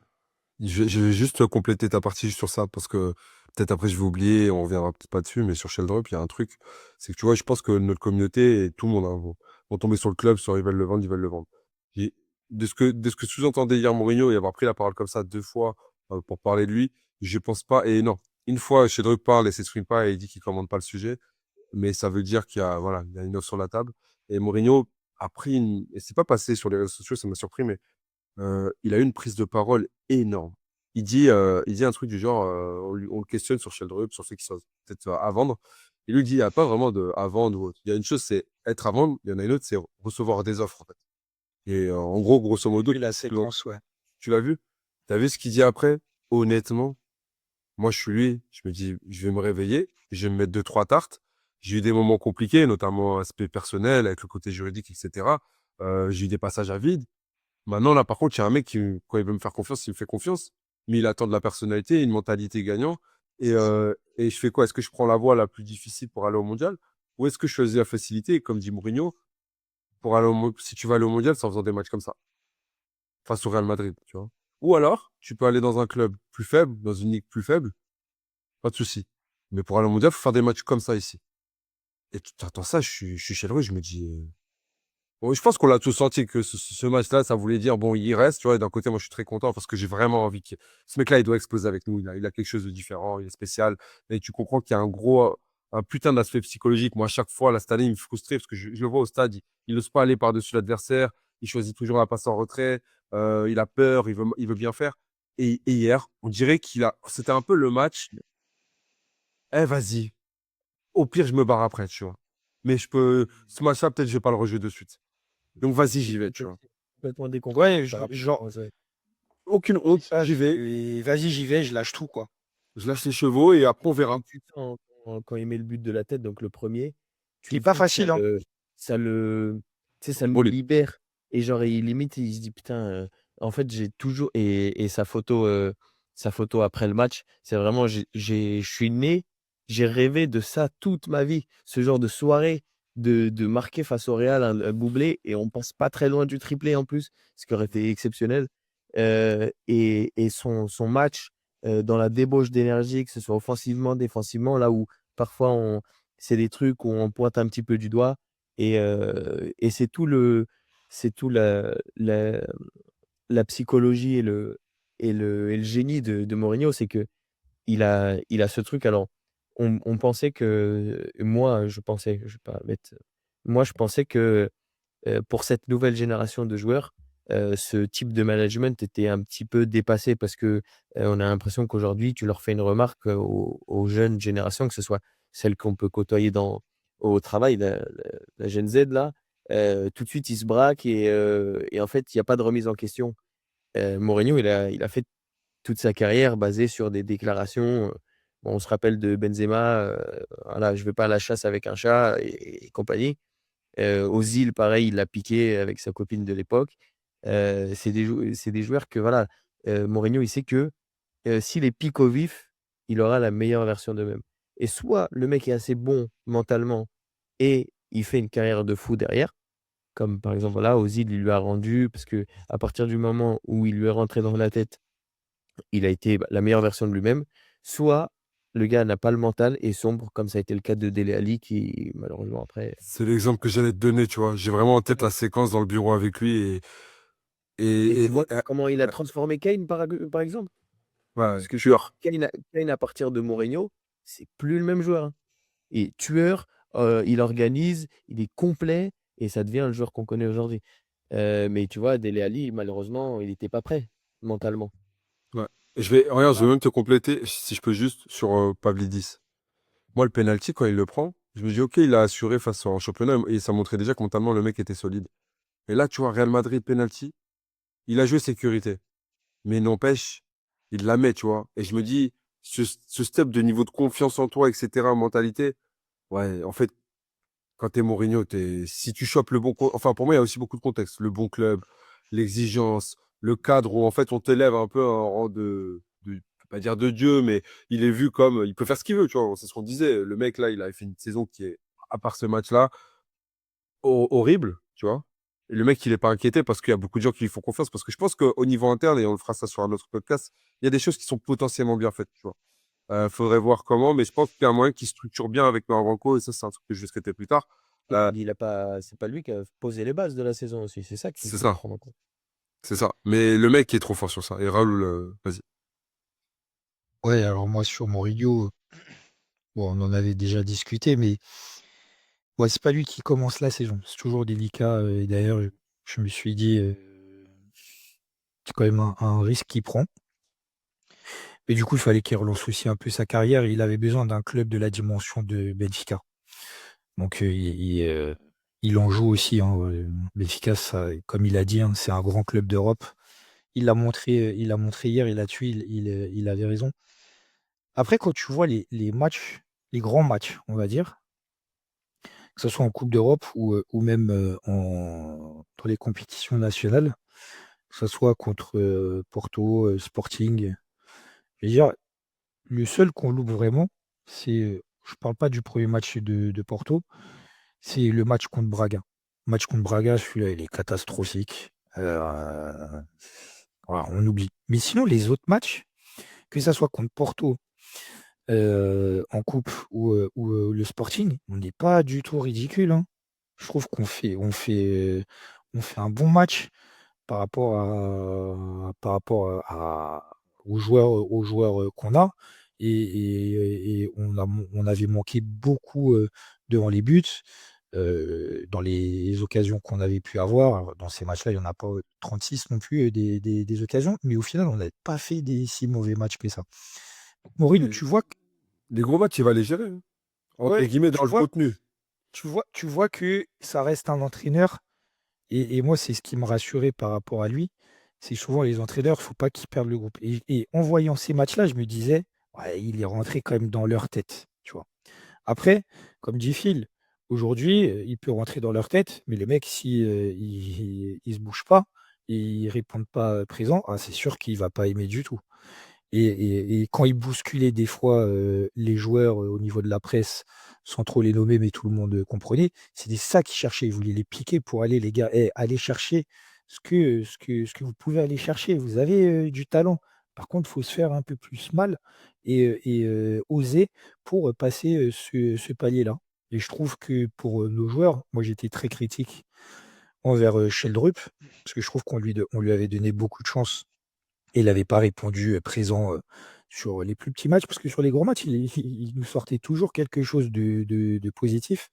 je vais juste compléter ta partie sur ça parce que peut-être après je vais oublier, on reviendra peut-être pas dessus, mais sur Sheldrop, il y a un truc, c'est que tu vois, je pense que notre communauté et tout le monde hein, vont tomber sur le club, soit ils veulent le vendre, ils veulent le vendre. Et de ce que sous-entendait hier Mourinho et avoir pris la parole comme ça 2 fois pour parler de lui, je pense pas. Et non, une fois Sheldrop parle et s'exprime pas et il dit qu'il commande pas le sujet, mais ça veut dire qu'il y a voilà, il y a une offre sur la table. Et Mourinho, a pris et c'est pas passé sur les réseaux sociaux, ça m'a surpris, mais il a eu une prise de parole énorme. Il dit un truc du genre, on le questionne sur Sheldrup, sur ce qui sont peut-être à vendre. Il lui dit, il n'y a pas vraiment de à vendre ou autre. Il y a une chose, c'est être à vendre. Il y en a une autre, c'est recevoir des offres, en fait. Et en gros, grosso modo, Vu la séquence, ouais. tu l'as vu? Tu as vu ce qu'il dit après? Honnêtement, moi, je suis lui. Je me dis, je vais me réveiller, je vais me mettre deux, trois tartes. J'ai eu des moments compliqués, notamment aspect personnel, avec le côté juridique, etc. J'ai eu des passages à vide. Maintenant, là, par contre, il y a un mec qui, quand il veut me faire confiance, il me fait confiance. Mais il attend de la personnalité, une mentalité gagnant. Et je fais quoi? Est-ce que je prends la voie la plus difficile pour aller au mondial? Ou est-ce que je choisis la facilité, comme dit Mourinho, pour aller si tu vas aller au mondial, c'est en faisant des matchs comme ça, face au Real Madrid, tu vois? Ou alors, tu peux aller dans un club plus faible, dans une ligue plus faible, pas de souci. Mais pour aller au mondial, il faut faire des matchs comme ça ici. Et tu attends ça, je suis chez le je me dis, bon, je pense qu'on l'a tous senti que ce match-là, ça voulait dire, bon, il reste, tu vois. Et d'un côté, moi, je suis très content parce que j'ai vraiment envie que ce mec-là, il doit exploser avec nous. Il a quelque chose de différent, il est spécial. Et tu comprends qu'il y a un putain d'aspect psychologique. Moi, à chaque fois, là, cette année, il me frustrait parce que je le vois au stade, il n'ose pas aller par-dessus l'adversaire. Il choisit toujours la passe en retrait. Il a peur, il veut bien faire. Et hier, on dirait c'était un peu le match. Eh, vas-y. Au pire, je me barre après, tu vois. Mais ce match-là, peut-être, je vais pas le rejouer de suite. Donc, vas-y, j'y vais, tu vois. Complètement Ouais, décomplexé par rapport genre, à ça. Aucune honte, ça, j'y vais, vas-y, j'y vais, je lâche tout, quoi. je lâche les chevaux et après on verra. Et tu te sens quand il met le but de la tête, donc le premier, Qui tu est pas sens que facile, hein. ça le Bon, libère. Et genre, limite, il se dit, putain, en fait, j'ai toujours. Et sa photo après le match, c'est vraiment, je suis né, j'ai rêvé de ça toute ma vie. Ce genre de soirée, de marquer face au Real un doublé, et on passe pas très loin du triplé en plus, ce qui aurait été exceptionnel. Et son match dans la débauche d'énergie, que ce soit offensivement, défensivement, là où parfois c'est des trucs où on pointe un petit peu du doigt, et c'est tout la psychologie et le génie de Mourinho, c'est que il a ce truc. Alors, on pensait que, moi, je pensais, je vais pas mettre, moi, je pensais que pour cette nouvelle génération de joueurs, ce type de management était un petit peu dépassé parce que, on a l'impression qu'aujourd'hui, tu leur fais une remarque, aux jeunes générations, que ce soit celles qu'on peut côtoyer au travail, la Gen Z là, tout de suite ils se braquent, et en fait, il y a pas de remise en question. Mourinho, il a fait toute sa carrière basée sur des déclarations, bon, on se rappelle de Benzema, voilà: «Je vais pas à la chasse avec un chat» et compagnie. Ozil, pareil, il l'a piqué avec sa copine de l'époque. C'est des joueurs que voilà, Mourinho, il sait que, s'il les pique au vif, il aura la meilleure version d'eux-mêmes. Et soit le mec est assez bon mentalement et il fait une carrière de fou derrière, comme par exemple, voilà, Ozil, il lui a rendu parce que à partir du moment où il lui est rentré dans la tête, il a été, bah, la meilleure version de lui-même. Soit le gars n'a pas le mental et sombre, comme ça a été le cas de Dele Alli qui malheureusement après. C'est l'exemple que j'allais te donner, tu vois. J'ai vraiment en tête la séquence dans le bureau avec lui Et tu vois ouais, comment il a transformé Kane par exemple? ouais, Parce que tueur. Kane à partir de Mourinho, c'est plus le même joueur, hein. Et tueur, il organise, il est complet et ça devient le joueur qu'on connaît aujourd'hui. Mais tu vois, Dele Alli, malheureusement, il était pas prêt mentalement. Ouais. Regarde, je vais même te compléter, si je peux juste, sur Pavlidis. Moi, le penalty, quand il le prend, je me dis, ok, il a assuré face en championnat et ça montrait déjà que mentalement, le mec était solide. Et là, tu vois, Real Madrid, penalty, il a joué sécurité. Mais n'empêche, il la met, tu vois. Et je me dis, ce step de niveau de confiance en toi, etc., mentalité, ouais, en fait, quand t'es Mourinho, si tu chopes le bon, enfin, pour moi, il y a aussi beaucoup de contexte. Le bon club, l'exigence, le cadre où, en fait, on t'élève un peu en rang je peux pas dire de Dieu, mais il est vu comme, il peut faire ce qu'il veut, tu vois. C'est ce qu'on disait. Le mec, là, il a fait une saison qui est, à part ce match-là, horrible, tu vois. Et le mec, il est pas inquiété parce qu'il y a beaucoup de gens qui lui font confiance. Parce que je pense qu'au niveau interne, et on le fera ça sur un autre podcast, il y a des choses qui sont potentiellement bien faites, tu vois. Faudrait voir comment, mais je pense qu'il y a un moyen qui structure bien avec Marvanco, et ça, c'est un truc que je vais traiter plus tard. Et puis c'est pas lui qui a posé les bases de la saison aussi, c'est ça qu'il C'est faut ça, prendre en compte. c'est ça. Mais le mec est trop fort sur ça. Et Raoul, vas-y. Ouais, alors moi, sur Mourinho, bon, on en avait déjà discuté, mais Ouais, c'est pas lui qui commence la saison. C'est toujours délicat. Et d'ailleurs, je me suis dit, c'est quand même un risque qu'il prend. Mais du coup, il fallait qu'il relance aussi un peu sa carrière. Il avait besoin d'un club de la dimension de Benfica. Donc, il en joue aussi, hein. Benfica, comme il a dit, hein, c'est un grand club d'Europe. Il l'a montré hier et là-dessus, il avait raison. Après, quand tu vois les matchs, les grands matchs, on va dire, que ce soit en Coupe d'Europe ou même dans les compétitions nationales, que ce soit contre Porto, Sporting, je veux dire, le seul qu'on loupe vraiment, je parle pas du premier match de Porto, c'est le match contre Braga. Le match contre Braga, celui-là, il est catastrophique. Voilà, on oublie. Mais sinon, les autres matchs, que ça soit contre Porto, en coupe ou le Sporting, on n'est pas du tout ridicule, hein. Je trouve on fait un bon match aux joueurs qu'on a. Et on avait manqué beaucoup devant les buts, dans les occasions qu'on avait pu avoir. Alors, dans ces matchs-là, il n'y en a pas 36 non plus, des occasions, mais au final, on n'avait pas fait des si mauvais matchs que ça. Mourinho, Les, les gros matchs, il va les gérer, hein. Entre ouais, guillemets, dans le contenu. tu vois que ça reste un entraîneur. Et moi, c'est ce qui me rassurait par rapport à lui. C'est souvent les entraîneurs, il ne faut pas qu'ils perdent le groupe. Et en voyant ces matchs-là, je me disais, ouais, il est rentré quand même dans leur tête, tu vois. Après, comme dit Phil, aujourd'hui, il peut rentrer dans leur tête, mais les mecs, si ils se bougent pas, et ils répondent pas présent, ah, c'est sûr qu'il va pas aimer du tout. Et quand il bousculait des fois les joueurs au niveau de la presse, sans trop les nommer, mais tout le monde comprenait, c'était ça qu'il cherchait. Il voulait les piquer pour aller, les gars, aller chercher ce que vous pouvez aller chercher. Vous avez du talent. Par contre, il faut se faire un peu plus mal et oser pour passer ce palier-là. Et je trouve que pour nos joueurs, moi j'étais très critique envers Sheldrup, parce que je trouve on lui avait donné beaucoup de chance et il n'avait pas répondu présent sur les plus petits matchs, parce que sur les gros matchs, il nous sortait toujours quelque chose de positif.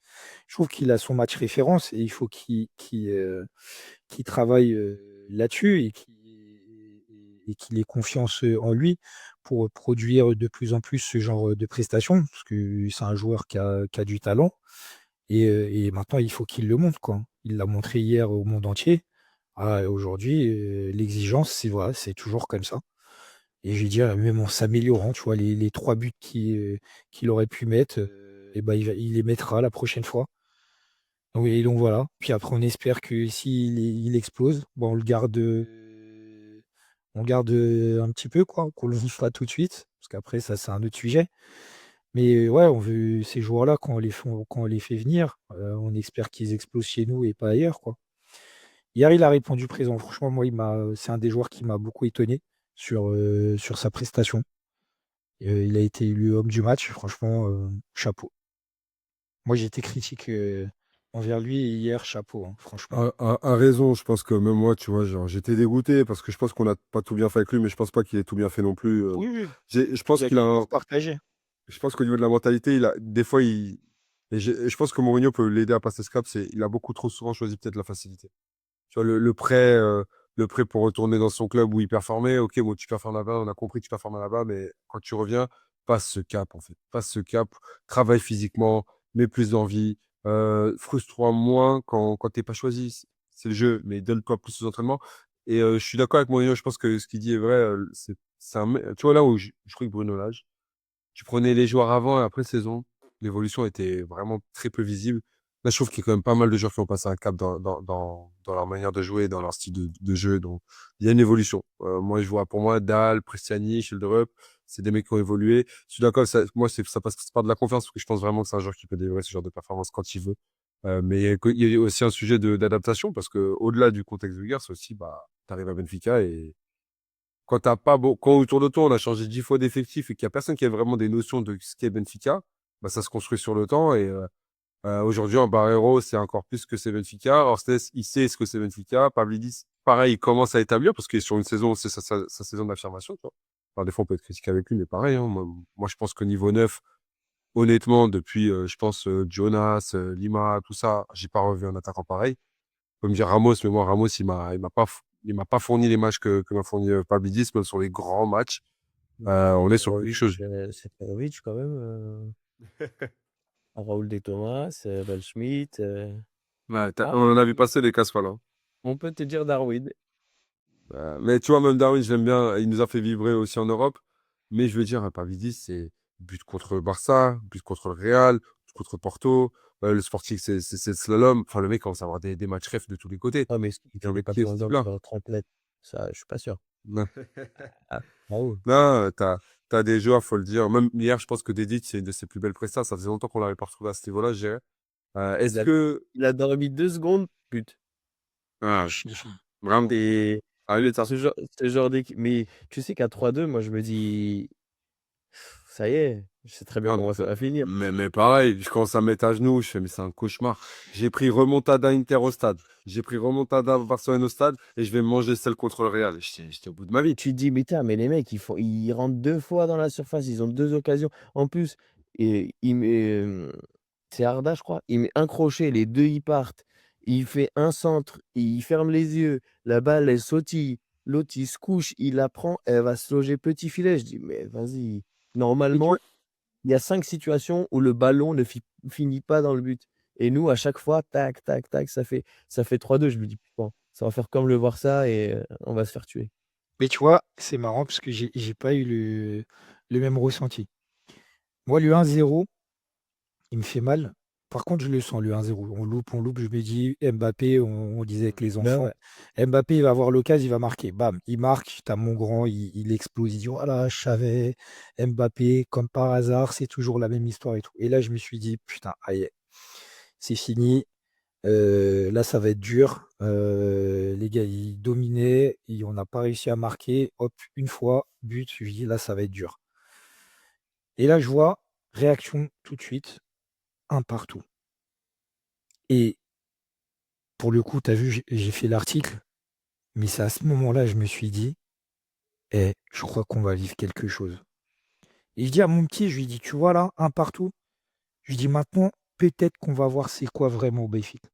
Je trouve qu'il a son match référence et il faut qu'il travaille là-dessus et qu'il ait confiance en lui pour produire de plus en plus ce genre de prestations, parce que c'est un joueur qui a du talent. Et maintenant, il faut qu'il le montre, quoi. Il l'a montré hier au monde entier. Ah, aujourd'hui, l'exigence, c'est voilà, c'est toujours comme ça. Et je vais dire, même en s'améliorant, tu vois, les 3 buts qu'il aurait pu mettre, et ben, il les mettra la prochaine fois. Oui, donc voilà. Puis après, on espère que s'il explose, bon, on garde un petit peu, quoi, qu'on le vive pas tout de suite, parce qu'après, ça, c'est un autre sujet. Mais ouais, on veut ces joueurs-là, quand on les fait venir, on espère qu'ils explosent chez nous et pas ailleurs, quoi. Hier, il a répondu présent. Franchement, moi, c'est un des joueurs qui m'a beaucoup étonné sur sa prestation. Il a été élu homme du match. Franchement, chapeau. Moi, j'ai été critique envers lui et hier, chapeau, hein, franchement. A raison, je pense que même moi, tu vois, genre, j'étais dégoûté parce que je pense qu'on n'a pas tout bien fait avec lui, mais je pense pas qu'il ait tout bien fait non plus. Oui, oui, Je il pense y a qu'il des a torts partagés. je pense qu'au niveau de la mentalité, des fois, et je pense que Mourinho peut l'aider à passer ce cap, il a beaucoup trop souvent choisi peut-être la facilité. Tu vois, le prêt pour retourner dans son club où il performait. Ok, bon, tu performes là-bas, on a compris que tu performes là-bas, mais quand tu reviens, passe ce cap, en fait. Passe ce cap, travaille physiquement, mets plus d'envie, frustre-toi moins quand t'es pas choisi. C'est le jeu, mais donne-toi plus aux entraînements. Et je suis d'accord avec Mourinho, je pense que ce qu'il dit est vrai. Tu vois, là où je trouve que Bruno Lage, tu prenais les joueurs avant et après saison, l'évolution était vraiment très peu visible. Là, je trouve qu'il y a quand même pas mal de joueurs qui ont passé un cap dans leur manière de jouer, dans leur style de jeu. Donc, il y a une évolution. Moi, je vois pour moi, Dahl, Prestiani, Schilderup, c'est des mecs qui ont évolué. Je suis d'accord, moi, ça passe par de la confiance parce que je pense vraiment que c'est un joueur qui peut délivrer ce genre de performance quand il veut. Mais il y a aussi un sujet d'adaptation parce que au-delà du contexte de guerre, c'est aussi, bah, t'arrives à Benfica et quand t'as pas quand autour de toi, on a changé 10 fois d'effectif et qu'il y a personne qui a vraiment des notions de ce qu'est Benfica, bah, ça se construit sur le temps. Et aujourd'hui, un Barreiro, c'est encore plus que c'est Benfica. Orsnes, il sait ce que c'est Benfica. Pavlidis, pareil, il commence à établir parce qu'il est sur une saison, c'est sa saison d'affirmation. Tu vois. Alors, des fois, on peut être critiqué avec lui, mais pareil, hein, moi, je pense qu'au niveau neuf, honnêtement, depuis, je pense, Jonas, Lima, tout ça, j'ai pas revu un attaquant pareil. On peut me dire Ramos, mais moi, Ramos, il m'a pas fourni les matchs que m'a fourni Pavlidis, même sur les grands matchs. On est sur quelque chose. Seferovic quand même. Raúl de Thomas, Waldschmidt. Ouais, Ah, on en a vu passer des casseroles. Hein. on peut te dire Darwin. Mais tu vois, même Darwin, je l'aime bien. Il nous a fait vibrer aussi en Europe. Mais je veux dire, Pavlidis, c'est but contre le Barça, but contre le Real, but contre Porto. Le Sporting, c'est le slalom. Enfin, le mec commence à avoir des matchs ref de tous les côtés. Ah, mais il Non, fait des mais qui est papillons ce dans le type-là? sur 30 mètres. Ça, je suis pas sûr. Non, Ah, bravo. non t'as des joueurs, faut le dire. Même hier, je pense que Dedic, c'est une de ses plus belles prestats. Ça faisait longtemps qu'on l'avait pas retrouvé à ce niveau-là, je dirais. Il Est-ce a, que. il a dormi 2 secondes. But. Ah, vraiment. C'est Ah, lui, t'as- ce genre d'équipe. Mais tu sais qu'à 3-2, moi, je me dis, ça y est, je sais très bien Non, comment ça va finir. mais pareil, je commence à me mettre à genoux, je fais, mais c'est un cauchemar. J'ai pris remontada Inter au stade, j'ai pris remontada Barcelone au stade, et je vais manger celle contre le Real. J'étais au bout de ma vie. Tu te dis, mais, mais les mecs, ils rentrent 2 fois dans la surface, ils ont 2 occasions. En plus, et il met, c'est Arda, je crois. Il met un crochet, les deux ils partent. Il fait un centre, il ferme les yeux. La balle, elle sautille. L'autre, il se couche, il la prend, elle va se loger petit filet. Je dis, mais vas-y. Et tu vois, Normalement, il y a 5 situations où le ballon ne finit pas dans le but. Et nous, à chaque fois, tac, tac, tac, ça fait 3-2. Je me dis, bon, ça va faire comme le Barça et on va se faire tuer. mais tu vois, c'est marrant parce que j'ai pas eu le même ressenti. Moi, le 1-0, il me fait mal. Par contre, je le sens, le 1-0. On loupe. Je me dis, Mbappé, on disait avec les Ben enfants, ouais. Mbappé, il va avoir l'occasion, il va marquer. Bam, il marque, t'as mon grand, il explose. Il dit, voilà, je savais, Mbappé, comme par hasard, c'est toujours la même histoire et tout. Et là, je me suis dit, putain, aïe, c'est fini. Là, ça va être dur. Les gars, ils dominaient, on n'a pas réussi à marquer. Hop, une fois, but. Je dis, là, ça va être dur. Et là, je vois, réaction tout de suite, un partout. Et pour le coup, tu as vu, j'ai fait l'article, mais c'est à ce moment-là, je me suis dit, je crois qu'on va vivre quelque chose. Et je dis à mon petit, je lui dis, tu vois là, un partout. Je lui dis, maintenant, peut-être qu'on va voir c'est quoi vraiment Benfica.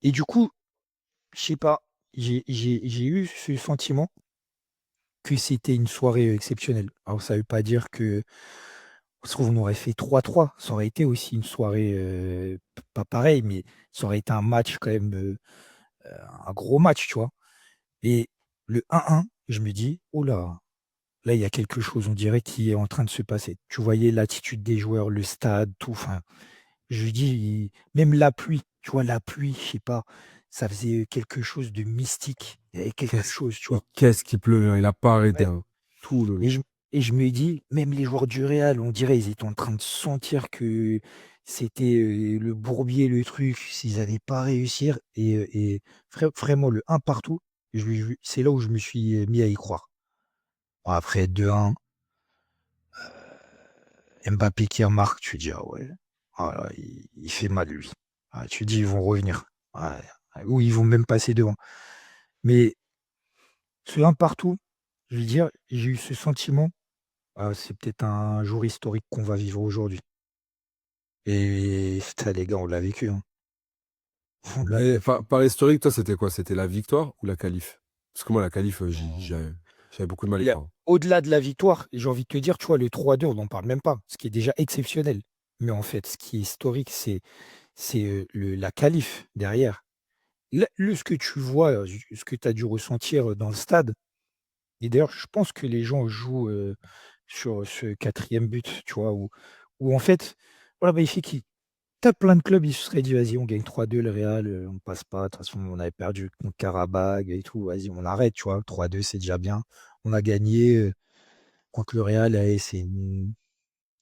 Et du coup, je sais pas, j'ai eu ce sentiment que c'était une soirée exceptionnelle. Alors, ça veut pas dire que, ça se trouve, on aurait fait 3-3. Ça aurait été aussi une soirée, pas pareil, mais ça aurait été un match quand même, un gros match, tu vois. Et le 1-1, je me dis, oh là, il y a quelque chose, on dirait, qui est en train de se passer. Tu voyais l'attitude des joueurs, le stade, tout. Enfin, je lui dis, même la pluie, tu vois, la pluie, je sais pas, ça faisait quelque chose de mystique. Il y avait quelque Qu'est-ce chose, tu vois. qu'est-ce qu'il pleut, hein. Il a pas arrêté. Ouais. Hein. Tout le. Et je me dis, même les joueurs du Real, on dirait, ils étaient en train de sentir que c'était le bourbier, le truc, s'ils n'avaient pas réussi. Et vraiment, le un partout, c'est là où je me suis mis à y croire. Bon, après 2-1, Mbappé qui remarque, tu dis, ah ouais, ah là, il fait mal lui. Ah, tu dis, ils vont revenir. Ouais, ou ils vont même passer devant. Mais ce un partout, je veux dire, j'ai eu ce sentiment, c'est peut-être un jour historique qu'on va vivre aujourd'hui. Et ça, les gars, on l'a vécu. Hein. On l'a Mais vécu. par historique, toi, c'était quoi? C'était la victoire ou la qualif? Parce que moi, la qualif, j'avais beaucoup de mal à y Et croire. au-delà de la victoire, j'ai envie de te dire, tu vois, le 3-2, on n'en parle même pas, ce qui est déjà exceptionnel. Mais en fait, ce qui est historique, c'est la qualif derrière. Ce que tu vois, ce que tu as dû ressentir dans le stade, et d'ailleurs, je pense que les gens jouent sur ce quatrième but, tu vois, où en fait, voilà, bah, il fait qui tu plein de clubs, ils se seraient dit, vas-y, on gagne 3-2, le Real, on passe pas. De toute façon, on avait perdu contre Karabag et tout. Vas-y, on arrête, tu vois. 3-2, c'est déjà bien. On a gagné contre le Real. Allez, je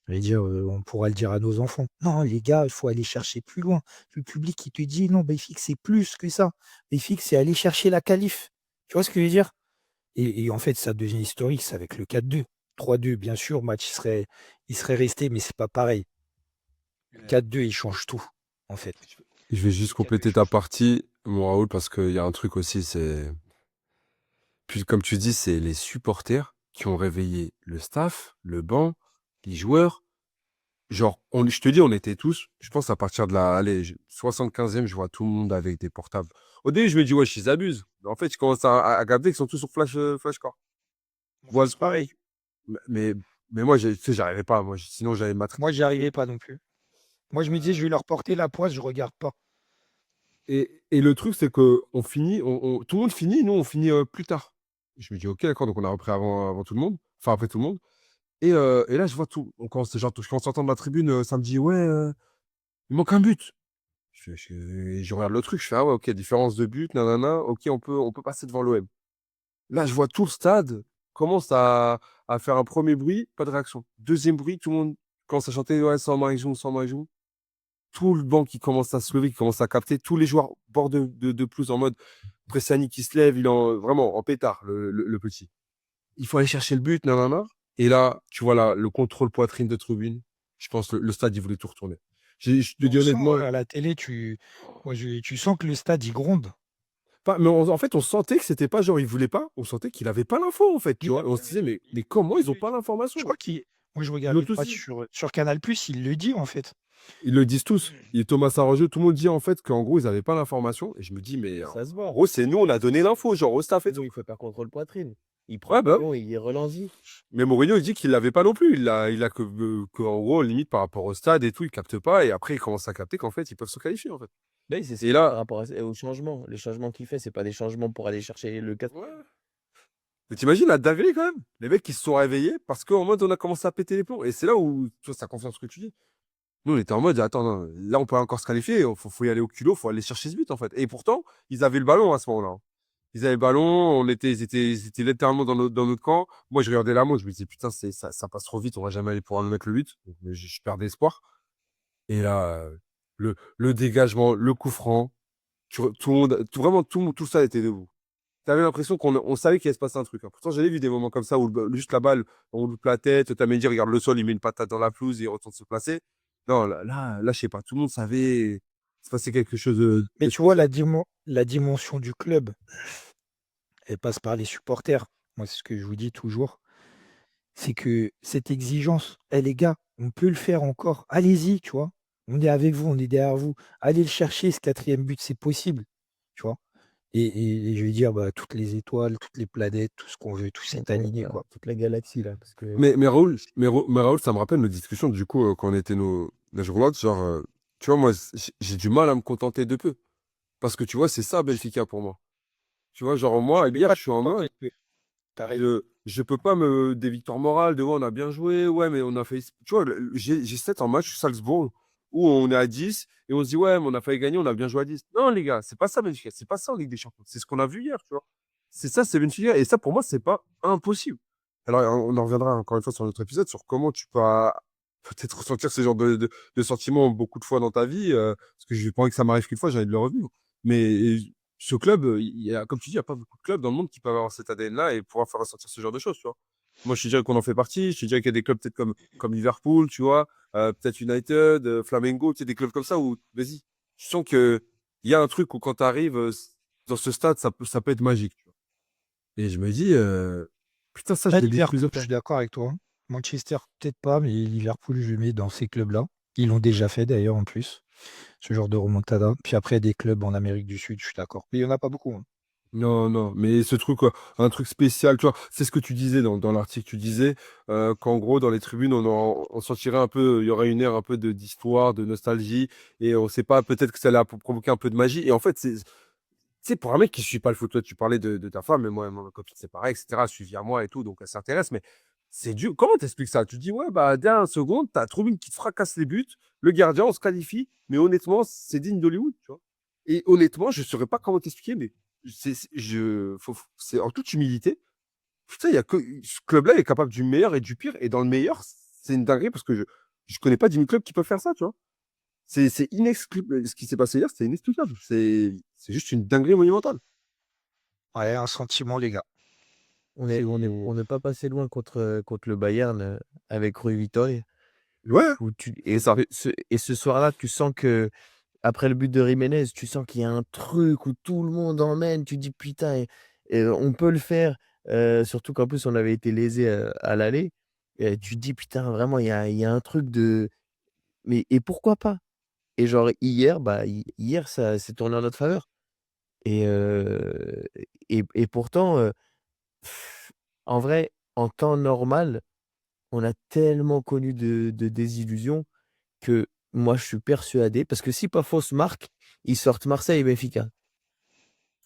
vais dire, on pourra le dire à nos enfants. Non, les gars, il faut aller chercher plus loin. Le public qui te dit, non, Benfica, c'est plus que ça. Benfica, c'est aller chercher la qualif. Tu vois ce que je veux dire? Et en fait, ça devient historique, c'est avec le 4-2. 3-2, bien sûr, il serait resté, mais c'est pas pareil. Le 4-2, il change tout, en fait. Je vais juste Le 4-2, il compléter ta change tout. partie, mon Raoul, parce qu'il y a un truc aussi, c'est. Puis, comme tu dis, c'est les supporters qui ont réveillé le staff, le banc, les joueurs. genre, je te dis, on était tous, je pense à partir de la, allez, 75e, je vois tout le monde avec des portables. Au début, je me dis, ouais, ils abusent. Mais en fait, je commence à capter qu'ils sont tous sur Flashcore. Mon Voilà. fils, pareil. Mais, mais moi, tu sais, j'arrivais pas. Moi, sinon, j'avais ma. Moi, j'y arrivais pas non plus. Moi, je me disais, je vais leur porter la poisse, je regarde pas. Et le truc, c'est que on finit, tout le monde finit, nous, on finit plus tard. Je me dis, ok, d'accord, donc on a repris avant tout le monde, enfin après tout le monde. Et là, je vois tout. Je commence à entendre la tribune, ça me dit, ouais, il manque un but. Je regarde le truc, je fais, ah ouais, ok, différence de but, nanana, ok, on peut passer devant l'OM. Là, je vois tout le stade commence à faire un premier bruit, pas de réaction. Deuxième bruit, tout le monde commence à chanter, ouais, sans Marie-Joux, sans Marie-Joux. Tout le banc qui commence à se lever, qui commence à capter, tous les joueurs bord de pelouse en mode Pressani qui se lève, il est vraiment en pétard, le petit. Il faut aller chercher le but, nanana. Et là, tu vois là, le contrôle poitrine de tribune. Je pense que le stade, il voulait tout retourner. Je te On dis sent honnêtement, à la télé, tu sens que le stade, il gronde. mais en fait, on sentait que c'était pas genre, il voulait pas, on sentait qu'il avait pas l'info, en fait, tu Il vois. Et on se disait, mais comment ils ont pas Je l'information? crois qu'il moi, je Ils regarde l'ont le tous match dit. sur Canal+, il le dit, en fait. Ils le disent tous. Et Thomas Sarrejeu, tout le monde dit en fait qu'en gros, ils avaient pas l'information. Et je me dis, mais Ça se en voit. gros, c'est nous, on a donné l'info, genre au staff et Sinon, tout. il faut faire contrôle poitrine. Il prend Ouais, le bah. ballon et il relance-y. Mais Mourinho, il dit qu'il l'avait pas non plus. Il a que, en gros, limite par rapport au stade et tout, il capte pas. Et après, il commence à capter qu'en fait, ils peuvent se qualifier, en fait. Oui, c'est ce Et qu'il dit par là, rapport aux changements. Les changements qu'il fait, c'est pas des changements pour aller chercher le 4. ouais. Mais t'imagines la dinguerie quand même? Les mecs qui se sont réveillés parce qu'en mode, on a commencé à péter les plombs. Et c'est là où, tu vois, ça confirme ce que tu dis. Nous, on était en mode, attends, non, là, on peut encore se qualifier. Faut y aller au culot, faut aller chercher ce but, en fait. Et pourtant, ils avaient le ballon à ce moment-là. Ils avaient le ballon, ils étaient littéralement dans notre camp. Moi, je regardais la montre, je me disais, putain, ça passe trop vite, on va jamais aller pouvoir nous mettre le but. Donc, mais je perdais espoir. Et là, le dégagement, le coup franc, tout le monde, vraiment, tout ça était debout. Tu avais l'impression qu'on savait qu'il allait se passer un truc, hein. Pourtant, j'avais vu des moments comme ça où juste la balle, on loupe la tête, t'as dit, regarde le sol, il met une patate dans la pelouse et il retourne se placer. Non, là, je sais pas, tout le monde savait qu'il se passait quelque chose Mais de tu vois, spécial. la dimension du club, elle passe par les supporters. Moi, c'est ce que je vous dis toujours. C'est que cette exigence, eh les gars, on peut le faire encore. Allez-y, tu vois. On est avec vous, on est derrière vous. Allez le chercher, ce quatrième but, c'est possible, tu vois. Et je vais dire, bah, toutes les étoiles, toutes les planètes, tout ce qu'on veut, tout s'est aligné, quoi. Toute la galaxie, là. Parce que Mais Raoul, ça me rappelle nos discussions, du coup, quand on était nos journaux, genre, tu vois, moi, j'ai du mal à me contenter de peu. Parce que tu vois, c'est ça, Benfica, pour moi. Tu vois, genre, Tu moi, peux hier, pas je te suis en contenter mode, de peu. T'as raison. je peux pas des victoires morales, de ouais, on a bien joué, ouais, mais on a fait. Tu vois, j'ai 7 en match, Salzbourg, où on est à 10, et on se dit, ouais, mais on a failli gagner, on a bien joué à 10. Non, les gars, c'est pas ça, Benfica, c'est pas ça en Ligue des Champions. C'est ce qu'on a vu hier, tu vois. C'est ça, c'est Benfica, et ça, pour moi, c'est pas impossible. Alors, on en reviendra encore une fois sur notre épisode, sur comment tu peux peut-être ressentir ce genre de sentiments beaucoup de fois dans ta vie, parce que je n'ai pas envie que ça m'arrive qu'une fois, j'ai envie de le revivre. Mais ce club, comme tu dis, il n'y a pas beaucoup de clubs dans le monde qui peuvent avoir cet ADN-là et pouvoir faire ressentir ce genre de choses, tu vois. Moi, je te dirais qu'on en fait partie. Je te dirais qu'il y a des clubs peut-être comme Liverpool, tu vois, peut-être United, Flamengo, tu sais, des clubs comme ça où, vas-y, tu sens qu'il y a un truc où quand tu arrives dans ce stade, ça peut être magique, tu vois. Et je me dis, putain, ça, je Là, l'ai découvert. Liverpool, je suis d'accord avec toi, hein. Manchester, peut-être pas, mais Liverpool, je le mets dans ces clubs-là. Ils l'ont déjà fait d'ailleurs en plus, ce genre de remontada. Puis après, des clubs en Amérique du Sud, je suis d'accord. Mais il n'y en a pas beaucoup, hein. Non, non, mais ce truc, un truc spécial, tu vois, c'est ce que tu disais dans l'article, tu disais qu'en gros, dans les tribunes, on sentirait un peu, il y aurait une ère un peu d'histoire, de nostalgie, et on sait pas, peut-être que ça allait provoquer un peu de magie. Et en fait, tu sais, pour un mec qui ne suit pas le foot, toi, tu parlais de ta femme, mais moi, ma copine, c'est pareil, etc., suivi à moi et tout, donc elle s'intéresse, mais c'est dur. Comment t'expliques ça? Tu dis, ouais, bah, dernière seconde, t'as Tribune qui te fracasse les buts, le gardien, on se qualifie, mais honnêtement, c'est digne d'Hollywood, tu vois. Et honnêtement, je ne saurais pas comment t'expliquer, mais c'est en toute humilité. Putain, il y a que ce club-là est capable du meilleur et du pire, et dans le meilleur, c'est une dinguerie parce que je connais pas 10 000 clubs qui peuvent faire ça, tu vois. C'est inexplicable. Ce qui s'est passé hier, c'est inexplicable. C'est juste une dinguerie monumentale. Ouais, un sentiment, les gars. on C'est n'est pas passé loin contre le Bayern avec Rui Vitória. Ouais, Et c'est ça. ce soir-là, tu sens que après le but de Jiménez, tu sens qu'il y a un truc où tout le monde emmène. Tu dis putain, et on peut le faire. Surtout qu'en plus, on avait été lésé à l'aller. Et tu te dis putain, vraiment, il y a un truc de. mais et pourquoi pas? Et genre hier, hier ça s'est tourné en notre faveur et heu et pourtant, en vrai, en temps normal, on a tellement connu de désillusions que moi je suis persuadé parce que si Pafos marque, ils sortent Marseille et Benfica.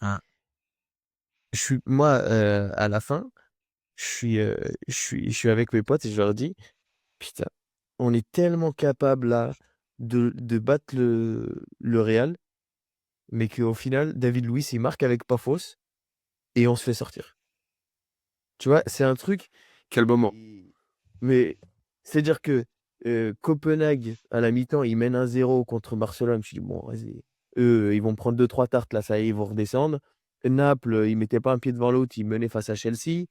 Hein. À la fin, je suis, je suis avec mes potes et je leur dis: «Putain, on est tellement capable là de battre le Real, mais qu'au final, David Luiz, il marque avec Pafos et on se fait sortir». Tu vois? C'est un truc Quel moment. mais c'est-à-dire que, Copenhague, à la mi-temps, ils mènent 1-0 contre Barcelone. Je me suis dit: «Bon, vas-y, eux, ils vont prendre deux trois tartes là, ça y est, ils vont redescendre». Naples, ils mettaient pas un pied devant l'autre, ils menaient face à Chelsea.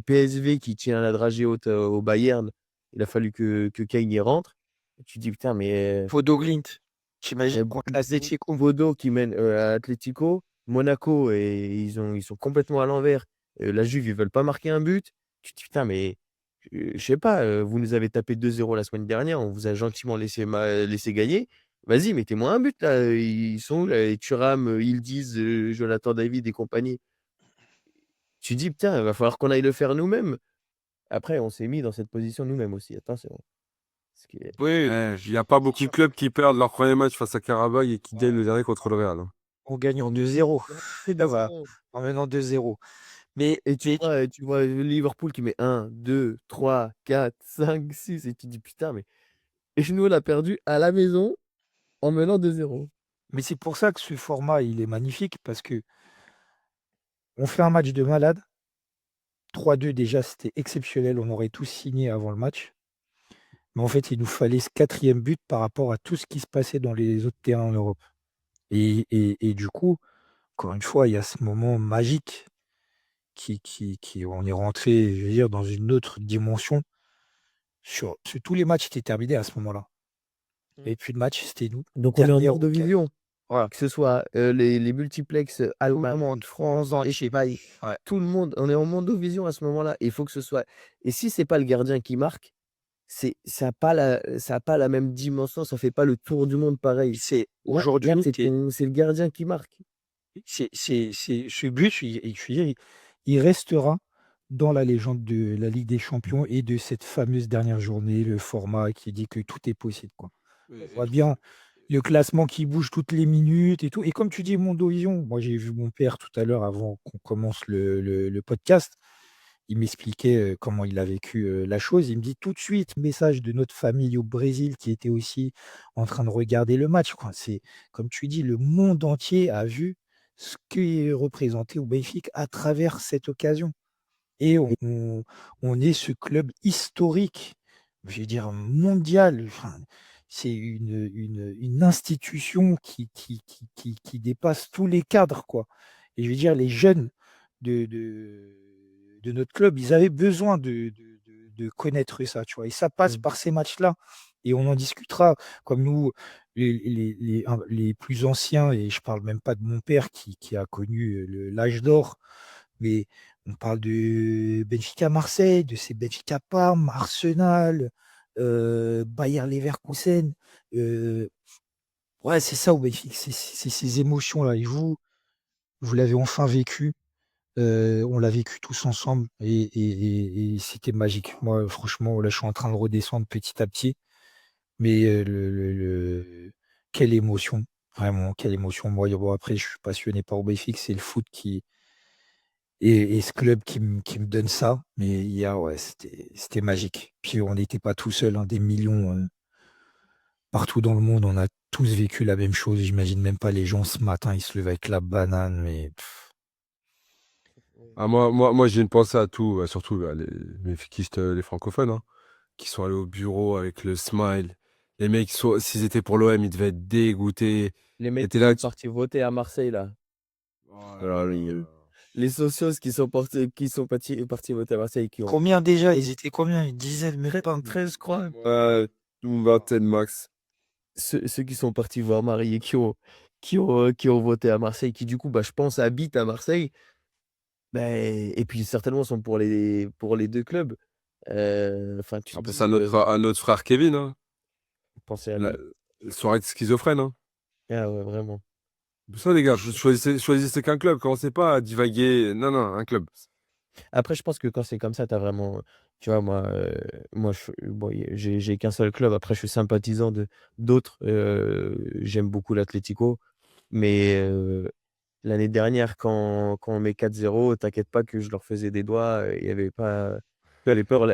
PSV qui tient la dragée haute, au Bayern, il a fallu que Kane y rentre. Et tu te dis: «Putain, mais» Bodo Glimt, t'imagines Bo contre l'Atlético. Bodo qui mène, à Atlético, Monaco et ils sont complètement à l'envers. La Juve, ils veulent pas marquer un but. Tu te dis: «Putain, mais je sais pas, vous nous avez tapé 2-0 la semaine dernière, on vous a gentiment laissé gagner. Vas-y, mettez-moi un but là, ils sont où là les Thuram, Yildiz, Jonathan David et compagnie?» Tu te dis: «Putain, il va falloir qu'on aille le faire nous-mêmes». Après, on s'est mis dans cette position nous-mêmes aussi, attention. Ce qui est Oui, Il n'y a pas c'est beaucoup de sûr. clubs qui perdent leur premier match face à Karabakh et qui gagnent le dernier contre le Real, hein. On gagne en 2-0. Ça va, 2-0. en menant 2-0. Mais, Et mais tu vois Liverpool qui met 1, 2, 3, 4, 5, 6 et tu te dis: «Putain, mais» et nous, on a perdu à la maison en menant 2-0. Mais c'est pour ça que ce format, il est magnifique parce que on fait un match de malade. 3-2 déjà, c'était exceptionnel. On aurait tous signé avant le match. Mais en fait, il nous fallait ce quatrième but par rapport à tout ce qui se passait dans les autres terrains en Europe. Et du coup, encore une fois, il y a ce moment magique on est rentré, je veux dire, dans une autre dimension. Tous les matchs étaient terminés à ce moment-là. Mmh. Et puis le match, c'était nous. Donc on est en Dernière occasion. Eurovision, Voilà. que ce soit, les multiplex, allemands, France, dans les je sais pas. Ouais. tout le monde, on est en Mondovision à ce moment-là. Il faut que ce soit et si c'est pas le gardien qui marque, ça a pas la même dimension, ça fait pas le tour du monde pareil. C'est Là, aujourd'hui, c'est le gardien qui marque. c'est ce but, il restera dans la légende de la Ligue des Champions et de cette fameuse dernière journée, le format qui dit que tout est possible, quoi. Oui, On voit bien le classement qui bouge toutes les minutes et tout. Et comme tu dis, Mondovision, moi j'ai vu mon père tout à l'heure avant qu'on commence le podcast. Il m'expliquait comment il a vécu la chose. Il me dit tout de suite, message de notre famille au Brésil qui était aussi en train de regarder le match, quoi. C'est, comme tu dis, le monde entier a vu ce qui est représenté au Benfica à travers cette occasion. Et on est ce club historique, je vais dire mondial. Enfin, c'est une institution qui dépasse tous les cadres, quoi. Et je veux dire, les jeunes de notre club, ils avaient besoin de connaître ça, tu vois. Et ça passe Mmh. par ces matchs-là. Et on en discutera. Comme nous, les plus anciens, et je parle même pas de mon père qui a connu l'âge d'or, mais on parle de Benfica Marseille, de ces Benfica Parme, Arsenal, Bayer Leverkusen. Ouais, c'est ça au Benfica, c'est ces émotions-là. Et vous l'avez enfin vécu. On l'a vécu tous ensemble et c'était magique. Moi, franchement, là, je suis en train de redescendre petit à petit. Mais quelle émotion, vraiment, quelle émotion. Moi, bon, après, je suis passionné par au Benfica, c'est le foot et ce club qui me donne ça. Mais hier, ouais, c'était magique. Puis on n'était pas tout seul, hein, des millions partout dans le monde. On a tous vécu la même chose. J'imagine même pas les gens ce matin, ils se levaient avec la banane. Mais Ah, moi j'ai une pensée à tout, surtout les fikistes, les francophones, hein, qui sont allés au bureau avec le smile. Les mecs, s'ils étaient pour l'OM, ils devaient être dégoûtés. Les mecs Étaient qui là. sont partis voter à Marseille là. Oh là Alors là les, là. les socios qui sont partis voter à Marseille qui ont combien déjà? Ils étaient combien? Une dizaine, même pas. 13 je crois. Ouais, une vingtaine max. Ceux qui sont partis voir Marie et qui ont voté à Marseille, qui du coup, je pense habitent à Marseille, et puis certainement sont pour les 2 clubs. Enfin tu te On pense dis, à notre frère Kevin, hein. Pensez à La lui. soirée de schizophrène, hein. Ah ouais, vraiment. Pour ça, les gars, choisissez qu'un club. Commencez pas à divaguer. Non, non, un club. Après, je pense que quand c'est comme ça, tu as vraiment tu vois, moi, bon, j'ai qu'un seul club. Après, je suis sympathisant de d'autres. J'aime beaucoup l'Atlético, mais l'année dernière, quand on met 4-0, t'inquiète pas que je leur faisais des doigts. Il y avait pas. Tu vois, les peurs.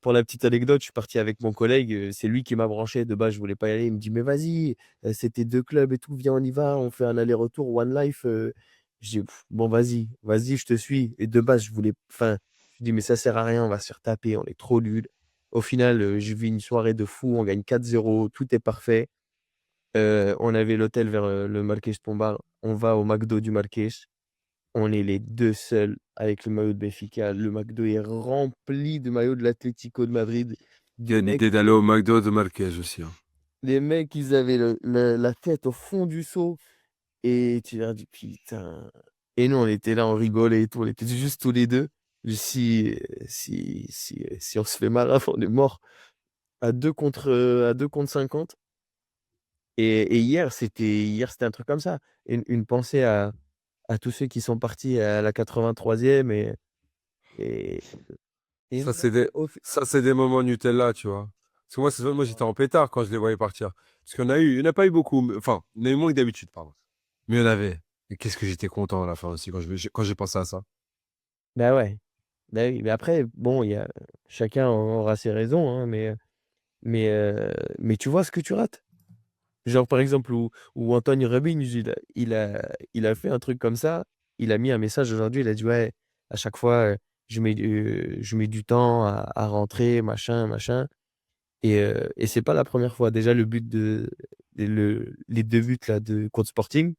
Pour la petite anecdote, je suis parti avec mon collègue. C'est lui qui m'a branché. De base, je voulais pas y aller. Il me dit, mais vas-y, c'était deux clubs et tout. Viens, on y va. On fait un aller-retour, One Life. Je dis, bon, vas-y, vas-y, je te suis. Et de base, je voulais. Enfin, je dis, mais ça sert à rien. On va se faire taper. On est trop nuls. Au final, je vis une soirée de fou. On gagne 4-0. Tout est parfait. On avait l'hôtel vers le Marquès Pombal. On va au McDo du Marquès. On est les deux seuls avec le maillot de Benfica. Le McDo est rempli de maillots de l'Atlético de Madrid. Il y a Des une mecs, idée d'aller au McDo de Marquez aussi, hein. les mecs, ils avaient la tête au fond du seau. Et tu leur dis, putain. Et nous, on était là, on rigolait et tout. On était juste tous les deux. Si on se fait mal, on est mort à deux contre 50. Et hier, c'était un truc comme ça. Une pensée à tous ceux qui sont partis à la 83e et, et Ça, non, c'est des, au ça, c'est des moments Nutella, tu vois. Parce que moi, j'étais en pétard quand je les voyais partir. Parce il n'y en a pas eu beaucoup. Enfin, il y en a eu moins que d'habitude, pardon. Mais il y en avait. Et qu'est-ce que j'étais content à la fin aussi quand j'ai pensé à ça. bah ouais, bah oui, mais après, bon, chacun aura ses raisons, hein, mais tu vois ce que tu rates. Genre, par exemple, où Anthony Robbins, il a fait un truc comme ça, il a mis un message aujourd'hui, il a dit, ouais, à chaque fois, je mets du temps à rentrer, machin, machin. Et c'est pas la première fois. Déjà, le but les deux buts là, contre Sporting,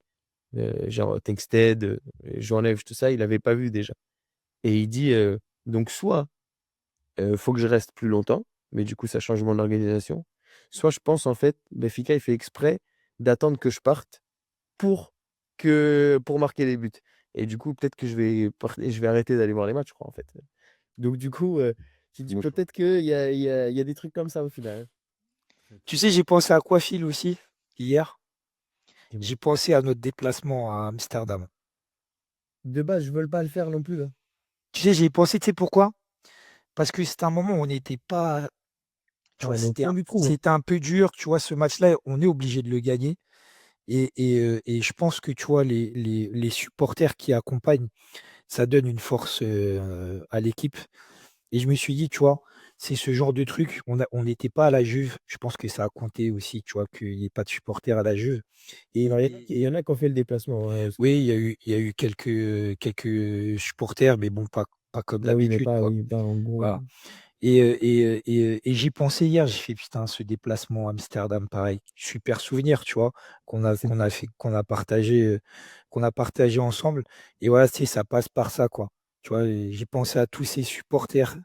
genre Tengsted, j'enlève tout ça, il avait pas vu déjà. Et il dit, donc soit faut que je reste plus longtemps, mais du coup, ça change mon organisation. Soit je pense, en fait, Benfica, il fait exprès d'attendre que je parte pour, pour marquer les buts. Et du coup, peut-être que je vais arrêter d'aller voir les matchs, je crois, en fait. Donc, du coup, tu te dis Moi, je- peut-être qu'il y a des trucs comme ça au final. Tu sais, j'ai pensé à quoi, Phil, aussi, hier? Dis-moi. J'ai pensé à notre déplacement à Amsterdam. De base, je veux pas le faire non plus, là. Tu sais, j'ai pensé, tu sais pourquoi? Parce que c'était un moment où on n'était pas, tu Ah, vois, on est au fond du trou, hein. c'était un peu dur, tu vois, ce match-là, on est obligé de le gagner. Et je pense que, tu vois, les supporters qui accompagnent, ça donne une force à l'équipe. Et je me suis dit, tu vois, c'est ce genre de truc. On n'était pas à la Juve. Je pense que ça a compté aussi, tu vois, qu'il n'y ait pas de supporters à la Juve. Et, Alors, et- il y en a qui ont fait le déplacement, ouais. oui, il y a eu quelques supporters, mais bon, pas comme Bah oui, mais d'habitude, pas, quoi. oui, pas en gros. Voilà. Et j'y pensais hier, j'ai fait putain, ce déplacement à Amsterdam, pareil, super souvenir, tu vois, C'est qu'on a partagé ensemble. Et voilà, tu sais, ça passe par ça, quoi. Tu vois, et j'ai pensé à tous ces supporters,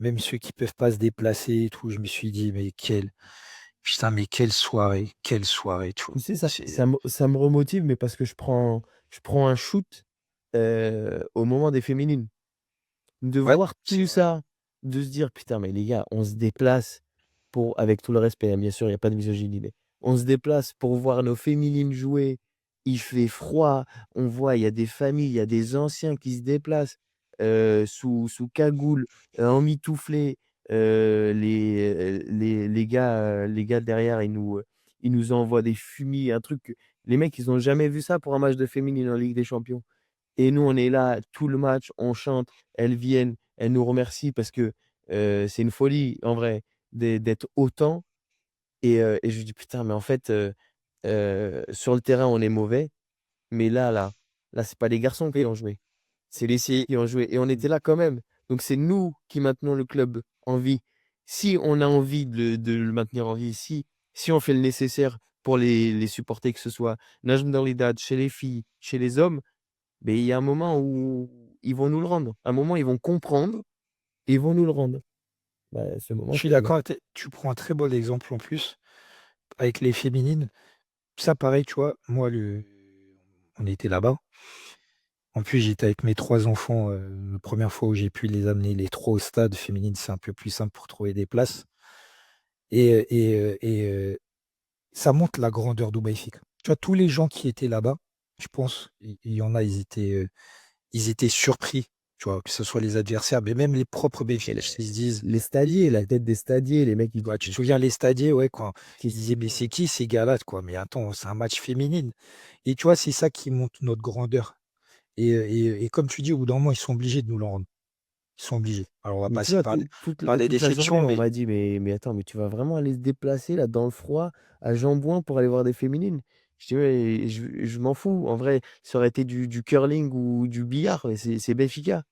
même ceux qui peuvent pas se déplacer et tout. Je me suis dit, putain, mais quelle soirée, tu vois. Tu sais, ça me remotive, mais parce que je prends un shoot au moment des féminines. De Ouais, voir c'est tout vrai. ça, de se dire, putain, mais les gars, on se déplace avec tout le respect, hein, bien sûr, il n'y a pas de misogynie, mais on se déplace pour voir nos féminines jouer. Il fait froid, on voit, il y a des familles, il y a des anciens qui se déplacent sous cagoule, emmitouflés. Les gars derrière, ils nous envoient des fumis, un truc. Les mecs, ils n'ont jamais vu ça pour un match de féminine en Ligue des Champions. Et nous, on est là tout le match, on chante, elles viennent, elles nous remercient parce que c'est une folie, en vrai, d'être autant. Et je lui dis, putain, mais en fait, sur le terrain, on est mauvais, mais là, c'est pas les garçons qui Oui, ont joué, c'est les filles et qui ont joué. Et on était là quand même. Donc c'est nous qui maintenons le club en vie. Si on a envie de le maintenir en vie, si on fait le nécessaire pour les supporter, que ce soit Najm chez les filles, chez les hommes, mais il y a un moment où ils vont nous le rendre. Un moment, ils vont comprendre et ils vont nous le rendre. Bah, ce je moment, suis c'est là. d'accord. Tu prends un très bon exemple en plus avec les féminines. Ça, pareil, tu vois, moi, on était là-bas. En plus, j'étais avec mes trois enfants. La première fois où j'ai pu les amener les trois au stade féminine, c'est un peu plus simple pour trouver des places. Et ça montre la grandeur du Benfica. Tu vois, tous les gens qui étaient là-bas, je pense, il y en a, ils étaient surpris, tu vois, que ce soit les adversaires, mais même les propres Et Benfica, ils se disent, les stadiers, la tête des stadiers, les mecs, ouais, tu te souviens les stadiers, ouais, quand ils qui- disaient, mais c'est qui ces gars-là, quoi, mais attends, c'est un match féminine. Et tu vois, c'est ça qui montre notre grandeur. Et comme tu dis, au bout d'un moment, ils sont obligés de nous le rendre. Ils sont obligés. Alors, on va Mais tu passer vois, par des toute la journée, déceptions, on mais m'a dit, mais attends, mais tu vas vraiment aller se déplacer là dans le froid à Jambouin pour aller voir des féminines? Je dis, ouais, je m'en fous. En vrai, ça aurait été du curling ou du billard, mais c'est Benfica.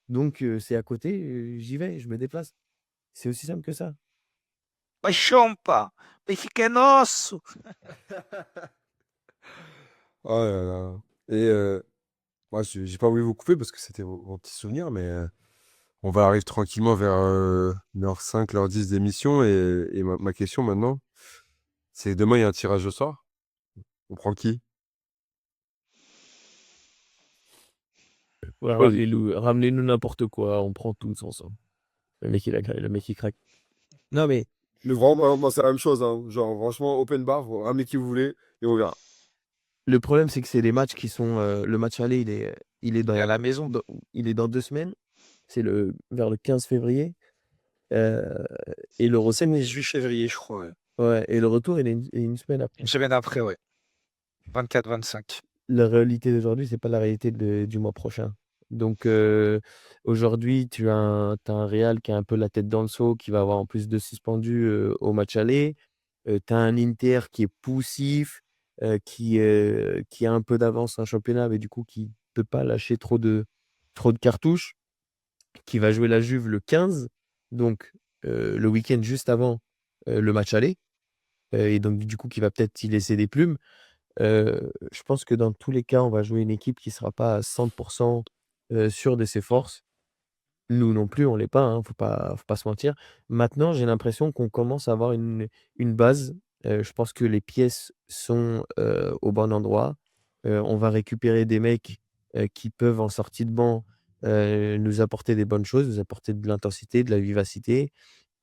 Donc, c'est à côté, j'y vais, je me déplace. C'est aussi simple que ça. paixão, pá, Benfica é nosso. Oh là là. Et moi, j'ai pas voulu vous couper parce que c'était vos petits souvenirs, mais on va arriver tranquillement vers l'heure 5, l'heure 10 d'émission. Et ma question maintenant, c'est demain, il y a un tirage au sort. On prend qui? Ouais, Vas-y. ramenez-nous n'importe quoi, on prend tous ensemble. Le mec, il craque. Non, mais Le vraiment, moi, c'est la même chose, hein. Genre, franchement, open bar, vous ramenez qui vous voulez et on verra. le problème, c'est que c'est des matchs qui sont. Le match aller, il est Et à dans, la maison. il est dans 2 semaines. C'est vers le 15 février. Euh, et le C'est retour, le 18 février, je crois, ouais. ouais, et le retour, il est une semaine Une après. semaine après, ouais. 24-25. La réalité d'aujourd'hui, c'est pas la réalité du mois prochain. Donc aujourd'hui, t'as un Real qui a un peu la tête dans le seau, qui va avoir en plus de suspendus au match aller. Tu as un Inter qui est poussif, qui a un peu d'avance en championnat, mais du coup qui peut pas lâcher trop de cartouches, qui va jouer la Juve le 15, donc le week-end juste avant le match aller, et donc du coup qui va peut-être y laisser des plumes. Je pense que dans tous les cas, on va jouer une équipe qui sera pas à 100% sûre de ses forces. Nous non plus, on l'est pas, hein, faut pas se mentir. Maintenant, j'ai l'impression qu'on commence à avoir une base. Je pense que les pièces sont au bon endroit. On va récupérer des mecs qui peuvent, en sortie de banc, nous apporter des bonnes choses, nous apporter de l'intensité, de la vivacité,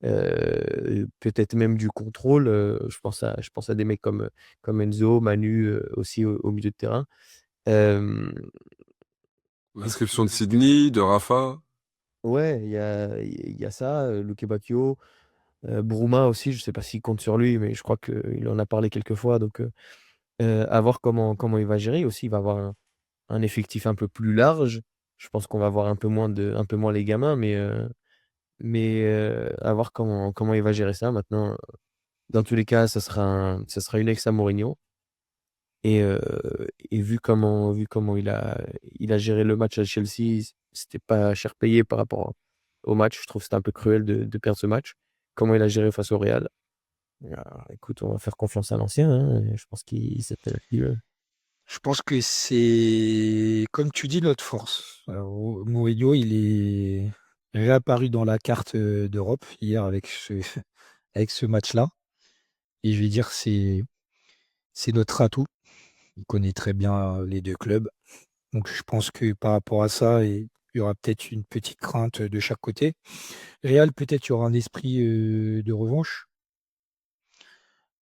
peut-être même du contrôle. Je pense à des mecs comme Enzo, Manu aussi au milieu de terrain. Euh, L'inscription de Sydney, de Rafa. ouais, il y a ça, Luke Bacchio. Bruma aussi, je sais pas s'il compte sur lui, mais je crois qu'il en a parlé quelques fois. Donc, à voir comment il va gérer. Aussi, il va avoir un effectif un peu plus large. Je pense qu'on va avoir un peu moins les gamins, mais à voir comment il va gérer ça. Maintenant, dans tous les cas, ça sera une ex à Mourinho. Et vu comment il a géré le match à Chelsea, c'était pas cher payé par rapport au match. Je trouve que c'était un peu cruel de perdre ce match. Comment il a géré face au Real. Alors, écoute, on va faire confiance à l'ancien, hein. Je pense qu'il s'appelle. Je pense que c'est, comme tu dis, notre force. Alors, Mourinho, il est réapparu dans la carte d'Europe hier avec avec ce match-là. Et je vais dire, c'est notre atout. Il connaît très bien les deux clubs. Donc, je pense que par rapport à ça, il y aura peut-être une petite crainte de chaque côté. Real, peut-être, il y aura un esprit de revanche.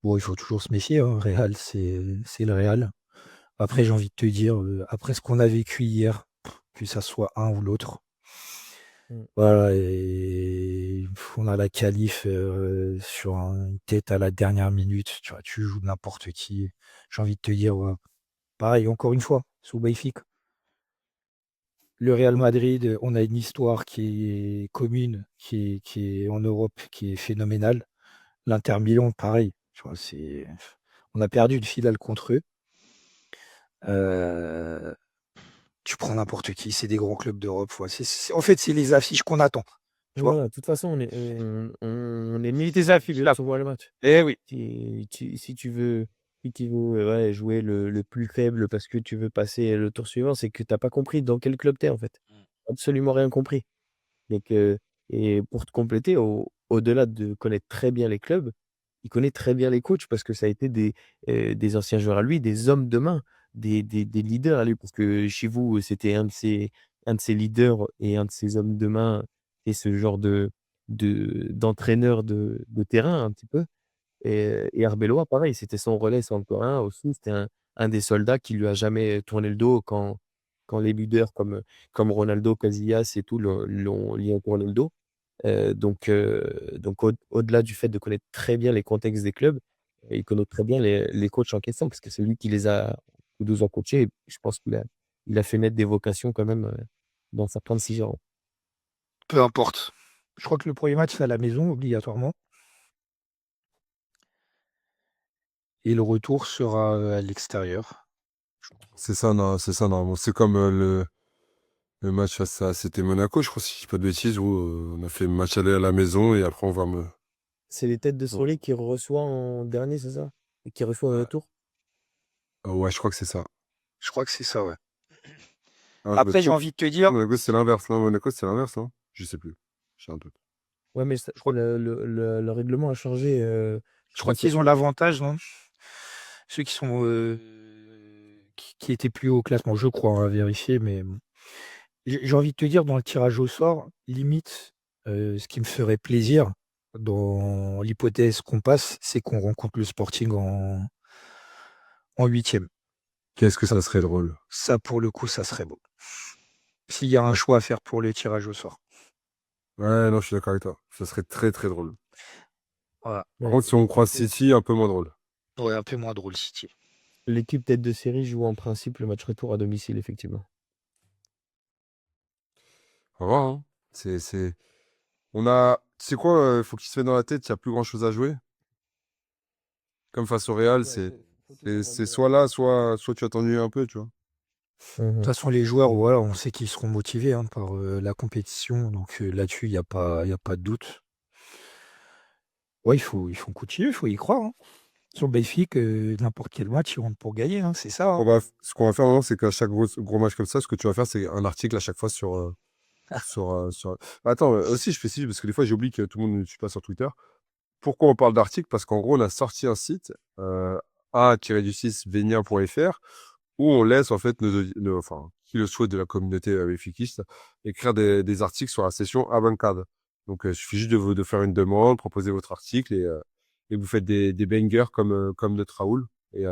Bon, il faut toujours se méfier, hein. Real, c'est le Real. Après, j'ai envie de te dire, après ce qu'on a vécu hier, que ça soit un ou l'autre, Mm. voilà, et on a la qualif sur une tête à la dernière minute, tu vois, tu joues n'importe qui. J'ai envie de te dire, ouais, pareil, encore une fois, sous Benfica. Le Real Madrid, on a une histoire qui est commune, qui est en Europe, qui est phénoménale. L'Inter Milan, pareil, tu vois, on a perdu une finale contre eux. Euh, Tu prends n'importe qui, c'est des grands clubs d'Europe. Ouais. En fait, c'est les affiches qu'on attend. Tu vois? Voilà, de toute façon, on est mis tes affiches Là. pour voir le match. Eh oui. Si tu veux, ouais, jouer le plus faible parce que tu veux passer le tour suivant, c'est que tu n'as pas compris dans quel club tu es en fait. Absolument rien compris. Donc, et pour te compléter, au-delà de connaître très bien les clubs, il connaît très bien les coachs parce que ça a été des anciens joueurs à lui, des hommes de main, des leaders à lui. Parce que chez vous, c'était un de ses leaders et un de ses hommes de main et ce genre d'entraîneur de terrain un petit peu. Et Arbeloa, pareil, c'était son relais sur le terrain aussi. C'était un des soldats qui lui a jamais tourné le dos quand les leaders comme Ronaldo, Casillas et tout lui ont tourné le dos. Donc au-delà du fait de connaître très bien les contextes des clubs, il connaît très bien les coachs en question parce que c'est lui qui les a tous 12 ans coachés. Et je pense qu'il a fait naître des vocations quand même dans certains de ses gérants. Peu importe. Je crois que le premier match, c'est à la maison, obligatoirement. Et le retour sera à l'extérieur. C'est ça, non, c'est ça, normalement. C'est comme le match face à, c'était Monaco, je crois, si je dis pas de bêtises, où on a fait le match aller à la maison et après on va me. C'est les têtes de Bon. Soleil qui reçoit en dernier, c'est ça? Et qui reçoit au retour? Ouais, je crois que c'est ça. Je crois que c'est ça, ouais. Ah, Après, j'ai envie de te dire, Monaco, c'est l'inverse. Non, Monaco, c'est l'inverse, non? Je sais plus. J'ai un doute. Ouais, mais je crois, le règlement a changé. je crois qu'ils ont l'avantage, non? Ceux qui sont qui étaient plus haut au classement, je crois, à vérifier, mais j'ai envie de te dire, dans le tirage au sort, limite, ce qui me ferait plaisir, dans l'hypothèse qu'on passe, c'est qu'on rencontre le Sporting en huitième. Qu'est-ce que ça serait drôle. Ça, pour le coup, ça serait beau. S'il y a un choix à faire pour le tirage au sort. Ouais, non, je suis d'accord avec toi. Ça serait très, très drôle. Voilà. Par contre, si on croise City, un peu moins drôle. Ouais, un peu moins drôle, City. L'équipe tête de série joue en principe le match retour à domicile, effectivement. On va voir, hein. On a. Tu sais quoi, faut qu'il se fait dans la tête, il n'y a plus grand chose à jouer. Comme face au Real, c'est soit là, soit tu vas t'ennuyer un peu, tu vois. De toute façon, les joueurs, voilà, on sait qu'ils seront motivés par la compétition. Donc là-dessus, il y a pas de doute. Ouais, il faut continuer, il faut y croire. Sur Belgique, n'importe quel match, ils rentrent pour gagner. C'est ça. Ce qu'on va faire maintenant, c'est qu'à chaque gros match comme ça, ce que tu vas faire, c'est un article à chaque fois sur. Attends, aussi, je précise, parce que des fois, j'oublie que tout le monde ne suit pas sur Twitter. Pourquoi on parle d'article? Parce qu'en gros, on a sorti un site, a-du6venia.fr, où on laisse, en fait, enfin, qui le souhaite de la communauté béfiquiste, écrire des articles sur la session Abancade. Donc, il suffit juste de faire une demande, proposer votre article et vous faites des bangers comme notre Raoul. Et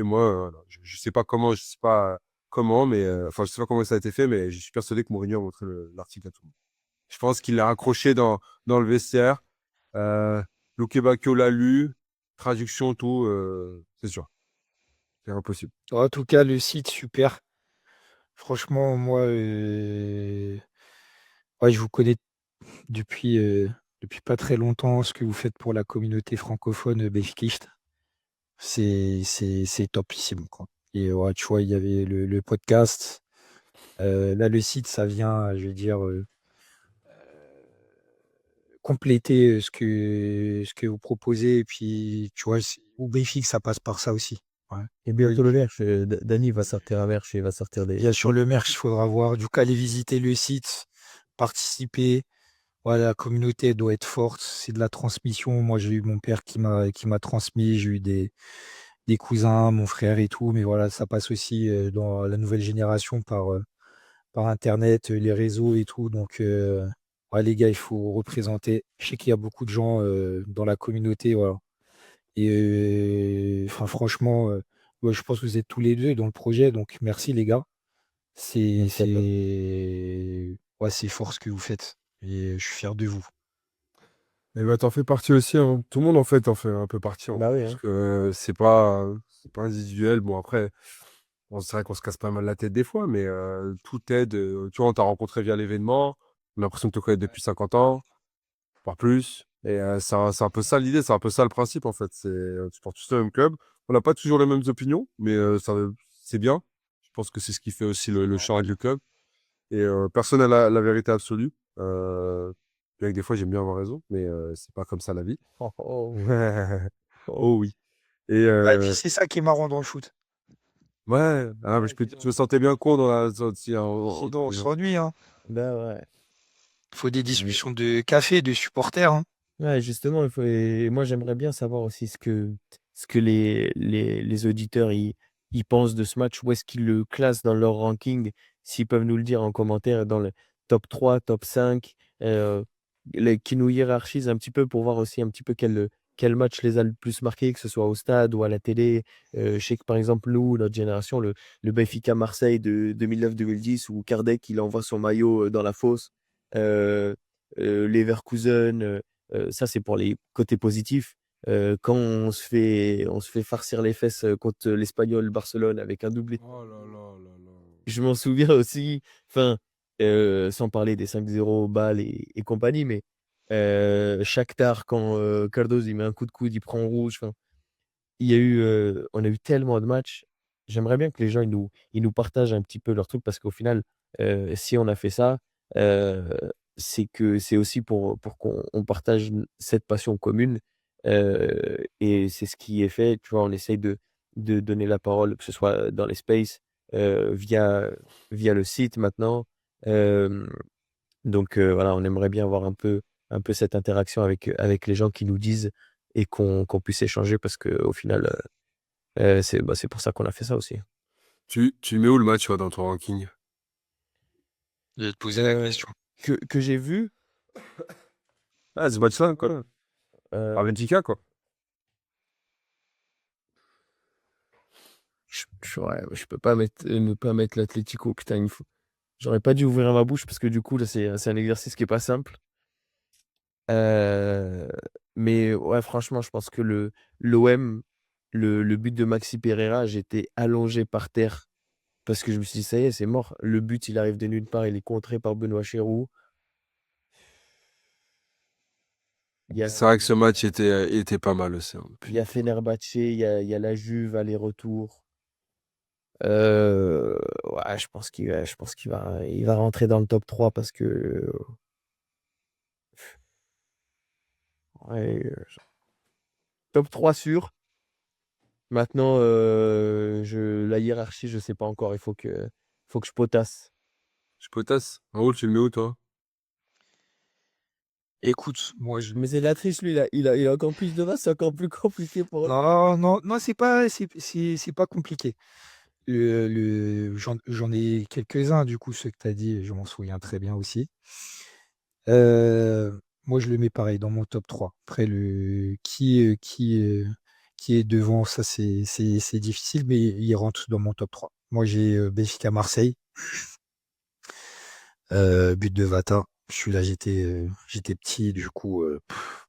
moi, je sais pas comment, mais enfin, je sais pas comment ça a été fait, mais je suis persuadé que Mourinho a montré l'article à tout le monde. Je pense qu'il l'a accroché dans le vestiaire. Luke Bacchio l'a lu, traduction, tout, c'est sûr. C'est impossible. En tout cas, le site, super. Franchement, moi, ouais, je vous connais depuis, depuis pas très longtemps. Ce que vous faites pour la communauté francophone belgiquiste, c'est topissime, quoi. Et ouais, tu vois, il y avait le podcast. Là, le site, ça vient, je veux dire, compléter ce que vous proposez. Et puis, tu vois, au Belgique, ça passe par ça aussi. Ouais. Et bientôt le merch. Dany va sortir un merch et va sortir des. Bien sûr, le merch, il faudra voir. Du coup, aller visiter le site, participer. Voilà, la communauté doit être forte. C'est de la transmission. Moi, j'ai eu mon père qui m'a transmis. J'ai eu des cousins, mon frère et tout. Mais voilà, ça passe aussi dans la nouvelle génération par Internet, les réseaux et tout. Donc, ouais, les gars, il faut représenter. Je sais qu'il y a beaucoup de gens dans la communauté. Voilà. Et enfin, franchement, ouais, je pense que vous êtes tous les deux dans le projet. Donc, merci, les gars. Merci à toi. Ouais, c'est fort ce que vous faites. Et je suis fier de vous. Et bah, t'en fais partie aussi, hein. Tout le monde, en fait, en fait un peu partie, hein. Bah oui, Parce hein. que c'est pas individuel. Bon, après, bon, c'est vrai qu'on se casse pas mal la tête des fois, mais tout aide. Tu vois, on t'a rencontré via l'événement. On a l'impression de te connaître depuis 50 ans, voire plus. Et c'est un peu ça l'idée, c'est un peu ça le principe, en fait. Tu portes tous le même club. On n'a pas toujours les mêmes opinions, mais c'est bien. Je pense que c'est ce qui fait aussi le charme du club. Et personne n'a la vérité absolue. Bien que des fois, j'aime bien avoir raison, mais c'est pas comme ça la vie. Oh, oh. Oh oui. Et Ouais, et puis c'est ça qui est marrant dans le foot. ouais, mais je me sentais bien con dans la zone aussi, hein, Sinon, on s'ennuie. Bah ouais. Il faut des discussions de café, de supporters. Ouais, justement, et moi j'aimerais bien savoir aussi ce que les auditeurs ils pensent de ce match, où est-ce qu'ils le classent dans leur ranking, s'ils peuvent nous le dire en commentaire, dans le top 3, top 5, qui nous hiérarchise un petit peu pour voir aussi un petit peu quel match les a le plus marqués, que ce soit au stade ou à la télé. Je sais que par exemple, nous, notre génération, le Benfica Marseille de 2009-2010, où Kardec il envoie son maillot dans la fosse, euh, Leverkusen, ça c'est pour les côtés positifs. Quand on se fait farcir les fesses contre l'Espagnol Barcelone avec un doublé, Oh là là là là. je m'en souviens aussi, enfin, sans parler des 5-0 balles et compagnie, mais Shakhtar, quand Cardoz il met un coup de coude, il prend rouge. Enfin, on a eu tellement de matchs. J'aimerais bien que les gens ils nous partagent un petit peu leur truc parce qu'au final, si on a fait ça, euh, c'est que c'est aussi pour qu'on partage cette passion commune. Et c'est ce qui est fait. Tu vois, on essaye de donner la parole, que ce soit dans les spaces, via le site maintenant. Euh, donc voilà, on aimerait bien avoir un peu cette interaction avec les gens qui nous disent et qu'on puisse échanger parce qu'au final, c'est pour ça qu'on a fait ça aussi. Tu mets où le match, toi, dans ton ranking? Je vais te poser la question. Que j'ai vu, Ah, ce match-là, quoi. euh, Benfica, quoi. ouais, je peux pas ne pas mettre l'Atlético. Putain, j'aurais pas dû ouvrir ma bouche parce que du coup, là, c'est un exercice qui est pas simple. Euh, mais ouais, franchement, je pense que l'OM, le but de Maxi Pereira, j'étais allongé par terre parce que je me suis dit, ça y est, c'est mort. Le but, il arrive de nulle part, il est contré par Benoît Chérou. Il y a, C'est vrai que ce match était pas mal aussi, hein. il y a Fenerbahçe, il y a la Juve, aller-retour. Ouais, je pense qu'il va rentrer dans le top 3 parce que ouais, top 3 sûr. Maintenant, la hiérarchie, je sais pas encore. Il faut que je potasse. Je potasse. En haut, tu le mets où, toi? Écoute, moi je. Mais c'est la triche, lui, il a encore plus de masse, c'est encore plus compliqué pour eux. Non, non, non, c'est pas compliqué. J'en ai quelques-uns, du coup, ceux que tu as dit, je m'en souviens très bien aussi. Moi, je le mets pareil dans mon top 3. Après, qui est devant, ça, c'est difficile, mais il rentre dans mon top 3. Moi, j'ai Benfica Marseille, but de Vata. Celui-là, j'étais petit, du coup,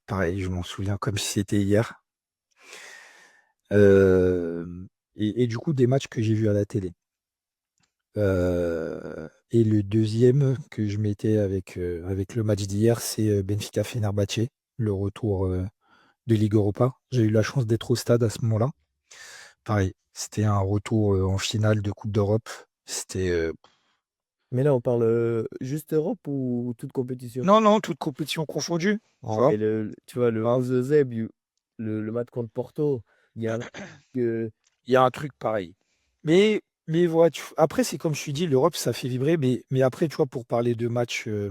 pareil, je m'en souviens comme si c'était hier. Euh, et du coup, des matchs que j'ai vus à la télé. Et le deuxième que je mettais avec le match d'hier, c'est Benfica Fenerbahçe, le retour de Ligue Europa. J'ai eu la chance d'être au stade à ce moment-là. Pareil, c'était un retour en finale de Coupe d'Europe. C'était Mais là, on parle juste Europe ou toute compétition? non, non, toute compétition confondue. Tu Et vois. tu vois, le 11 de Zeb, le match contre Porto, il y a un que Il y a un truc pareil. Mais voilà, après, c'est comme je suis dit, l'Europe, ça fait vibrer. Mais après, tu vois, pour parler de matchs, euh,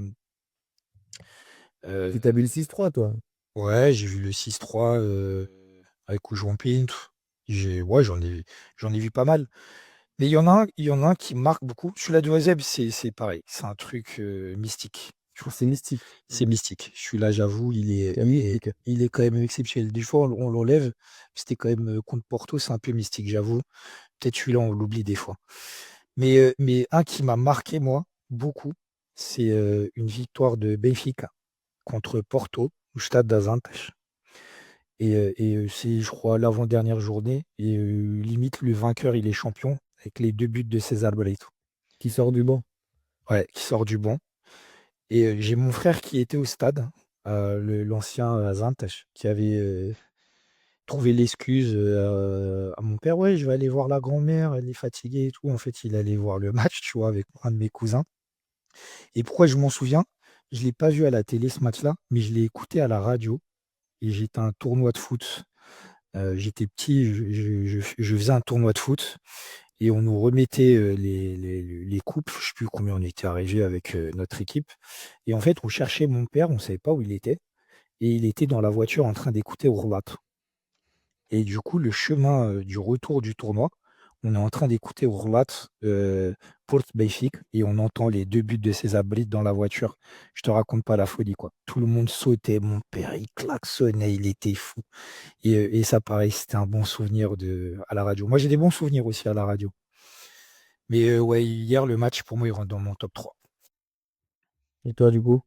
t'as vu le 6-3, toi. ouais, j'ai vu le 6-3 avec Oujouan-Pint. Ouais, j'en ai vu pas mal. Mais il y en a un qui marque beaucoup. Celui-là de Wazeb, c'est pareil. C'est un truc mystique. Tu vois. C'est mystique. C'est mystique. Celui-là, j'avoue, C'est mystique. il est quand même exceptionnel. Des fois, on l'enlève. C'était quand même contre Porto, c'est un peu mystique, j'avoue. Peut-être celui-là, on l'oublie des fois. Mais un qui m'a marqué, moi, beaucoup, c'est une victoire de Benfica contre Porto, au stade d'Azantes. Et c'est, je crois, l'avant-dernière journée. Et limite, le vainqueur, il est champion avec les deux buts de César Brito. Qui sort du banc. Ouais, qui sort du banc. Et j'ai mon frère qui était au stade, l'ancien Azantes, qui avait trouvé l'excuse à mon père. Ouais, je vais aller voir la grand-mère, elle est fatiguée et tout. En fait, il allait voir le match, tu vois, avec un de mes cousins. Et pourquoi je m'en souviens? Je ne l'ai pas vu à la télé ce match-là, mais je l'ai écouté à la radio. Et j'étais à un tournoi de foot. J'étais petit, je faisais un tournoi de foot et on nous remettait les coupes. Je ne sais plus combien on était arrivés avec notre équipe. Et en fait, on cherchait mon père, on ne savait pas où il était. Et il était dans la voiture en train d'écouter Roubat. Et du coup, le chemin du retour du tournoi, On est en train d'écouter Roulette, Porto Benfica, et on entend les 2 buts de César Brito dans la voiture. Je te raconte pas la folie, quoi. Tout le monde sautait, mon père, il klaxonnait, il était fou. Et ça, pareil, c'était un bon souvenir à la radio. Moi, j'ai des bons souvenirs aussi à la radio. Mais ouais, hier, le match, pour moi, il rentre dans mon top 3. Et toi, du coup?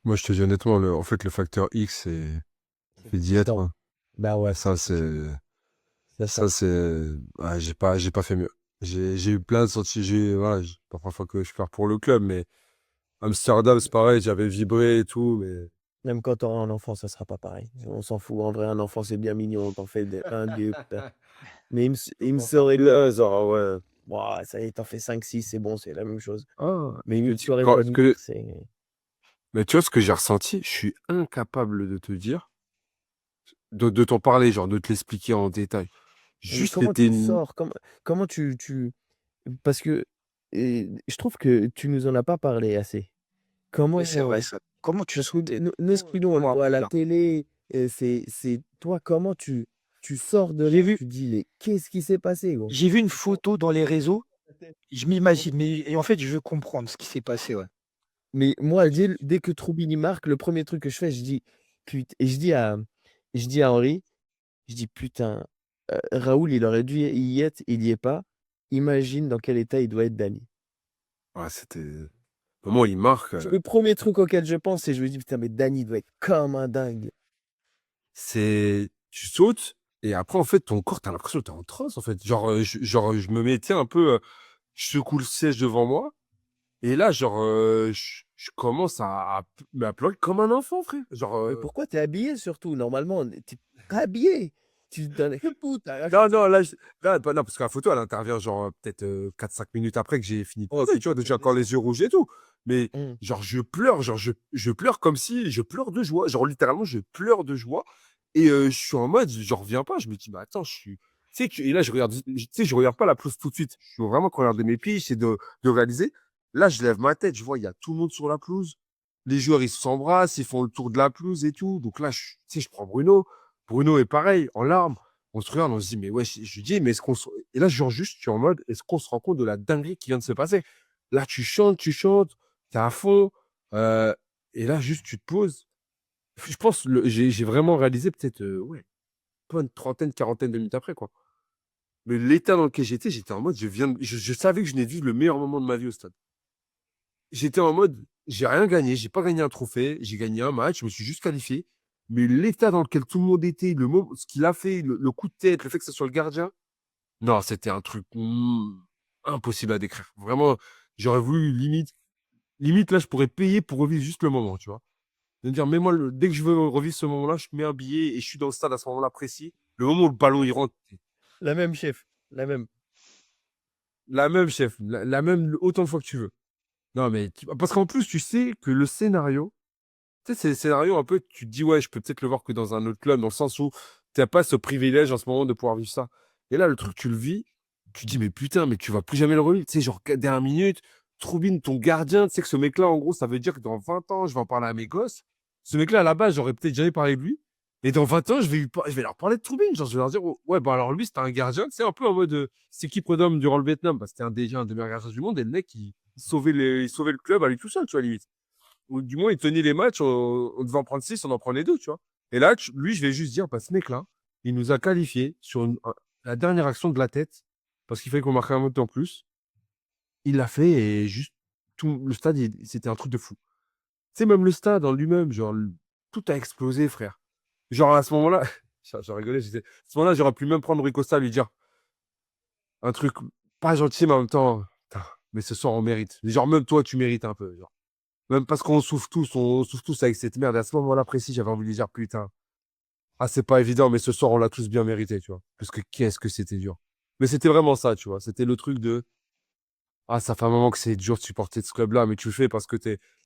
Moi, je te dis honnêtement, en fait, le facteur X, c'est d'y être, Non. hein. Bah ouais, Ça, c'est, c'est ça. ça, c'est, ouais, j'ai pas fait mieux. J'ai eu plein de sentiments, voilà, pas parfois que je perds pour le club, mais Amsterdam, c'est pareil, j'avais vibré et tout, mais Même quand tu auras un enfant, ça sera pas pareil. On s'en fout. En vrai, un enfant, c'est bien mignon. T'en fais un, deux, putain. Mais il me serait là, genre, ouais. Ouah, ça y est, t'en fais 5, 6, c'est bon, c'est la même chose. ah, Mais je te une dis, soirée dans l'anniversaire, c'est. mais tu vois ce que j'ai ressenti, je suis incapable de te dire, de t'en parler, genre, de te l'expliquer en détail. Mais Juste, comment c'était tu le une, sors? Comment Parce que je trouve que tu nous en as pas parlé assez. Ouais, c'est vrai, Comment. ça. Comment tu Parce que sors nous, ce que nous, on le moi, voit à la putain. télé, c'est toi, comment tu sors de J'ai là, vu, tu te dis, mais qu'est-ce qui s'est passé, gros? j'ai vu une photo dans les réseaux, je m'imagine, mais et en fait, je veux comprendre ce qui s'est passé, ouais. Mais moi, dès que Troubini marque, le premier truc que je fais, je dis, putain, et je dis à Henri, je dis, putain, Raoul, il aurait dû y être, il y est pas. Imagine dans quel état il doit être, Dani. ouais, c'était, au moment où il marque, Le premier truc auquel je pense, c'est je me dis, putain, mais Dani doit être comme un dingue. tu sautes, et après, en fait, ton corps, t'as l'impression que t'es en transe, en fait. Genre, je me mettais un peu, je secoue le siège devant moi, et là, genre, je commence à pleurer comme un enfant, frère. Genre, Mais pourquoi t'es habillé surtout? Normalement, t'es pas habillé. Tu te donnes putain. non, non, là, non, parce que la photo, elle intervient, genre, peut-être 4-5 minutes après que j'ai fini de Oh poser, tu vois, putain, j'ai encore les yeux rouges et tout. Mais, Mmh. genre, je pleure, genre, je pleure comme si je pleure de joie. Genre, littéralement, je pleure de joie. Et je suis en mode, je reviens pas. Je me dis, mais attends, je suis. Tu sais, et là, tu sais, je regarde pas la pelouse tout de suite. Je suis vraiment regarder mes pieds, j'essaie de réaliser. Là, je lève ma tête, je vois, il y a tout le monde sur la pelouse. Les joueurs, ils s'embrassent, ils font le tour de la pelouse et tout. Donc là, tu sais, je prends Bruno. Bruno est pareil, en larmes. On se regarde, on se dit, mais ouais, je lui dis, mais est-ce qu'on se... Et là, genre, juste, tu es en mode, est-ce qu'on se rend compte de la dinguerie qui vient de se passer? Là, tu chantes, t'es à fond, euh, et là, juste, tu te poses. Je pense, j'ai vraiment réalisé peut-être, ouais, pas une trentaine, quarantaine de minutes après, quoi. Mais l'état dans lequel j'étais en mode, je savais que je venais de vivre le meilleur moment de ma vie au stade. J'étais en mode, j'ai rien gagné, j'ai pas gagné un trophée, j'ai gagné un match, je me suis juste qualifié. Mais l'état dans lequel tout le monde était, ce qu'il a fait, le coup de tête, le fait que ce soit le gardien, non, c'était un truc impossible à décrire. Vraiment, j'aurais voulu limite là, je pourrais payer pour revivre juste le moment, tu vois. De me dire, mais moi, dès que je veux revivre ce moment-là, je mets un billet et je suis dans le stade à ce moment-là précis. Le moment où le ballon il rentre, La même, chef, la même. la même chef, la même autant de fois que tu veux. Non, mais parce qu'en plus, tu sais que le scénario, tu sais, c'est le scénario un peu, tu te dis, ouais, je peux peut-être le voir que dans un autre club, dans le sens où tu n'as pas ce privilège en ce moment de pouvoir vivre ça. Et là, le truc, tu le vis, tu te dis, mais putain, mais tu vas plus jamais le revivre. Tu sais, genre, dernière minute, Troubine, ton gardien, tu sais que ce mec-là, en gros, ça veut dire que dans 20 ans, je vais en parler à mes gosses. Ce mec-là, à la base, j'aurais peut-être jamais parlé de lui. Et dans 20 ans, je vais leur parler de Troubine. Genre, je vais leur dire, oh, ouais, bah alors lui, c'était un gardien, c'est un peu en mode, c'est qui prud'homme durant le Vietnam. Bah, c'était déjà un des meilleurs gardiens du monde. Et le mec, il sauvait le club à lui tout seul, tu vois, limite. Ou du moins, il tenait les matchs, on devait en prendre 6, on en prenait 2, tu vois. Et là, lui, je vais juste dire, bah, ce mec-là, il nous a qualifiés sur la dernière action de la tête, parce qu'il fallait qu'on marque un mot en plus. Il l'a fait et juste, tout le stade, c'était un truc de fou. Tu sais, même le stade en lui-même, genre, tout a explosé, frère. Genre, à ce moment-là, j'ai rigolé, à ce moment-là, j'aurais pu même prendre Ricosta, lui dire un truc pas gentil, mais en même temps, putain, mais ce soir, on mérite. Genre, même toi, tu mérites un peu. Genre. Même parce on souffre tous avec cette merde. Et à ce moment-là précis, j'avais envie de lui dire, putain, ah, c'est pas évident, mais ce soir, on l'a tous bien mérité, tu vois. Parce que qu'est-ce que c'était dur. Mais c'était vraiment ça, tu vois. C'était le truc de, ah, ça fait un moment que c'est dur de supporter ce club-là, mais tu le fais parce que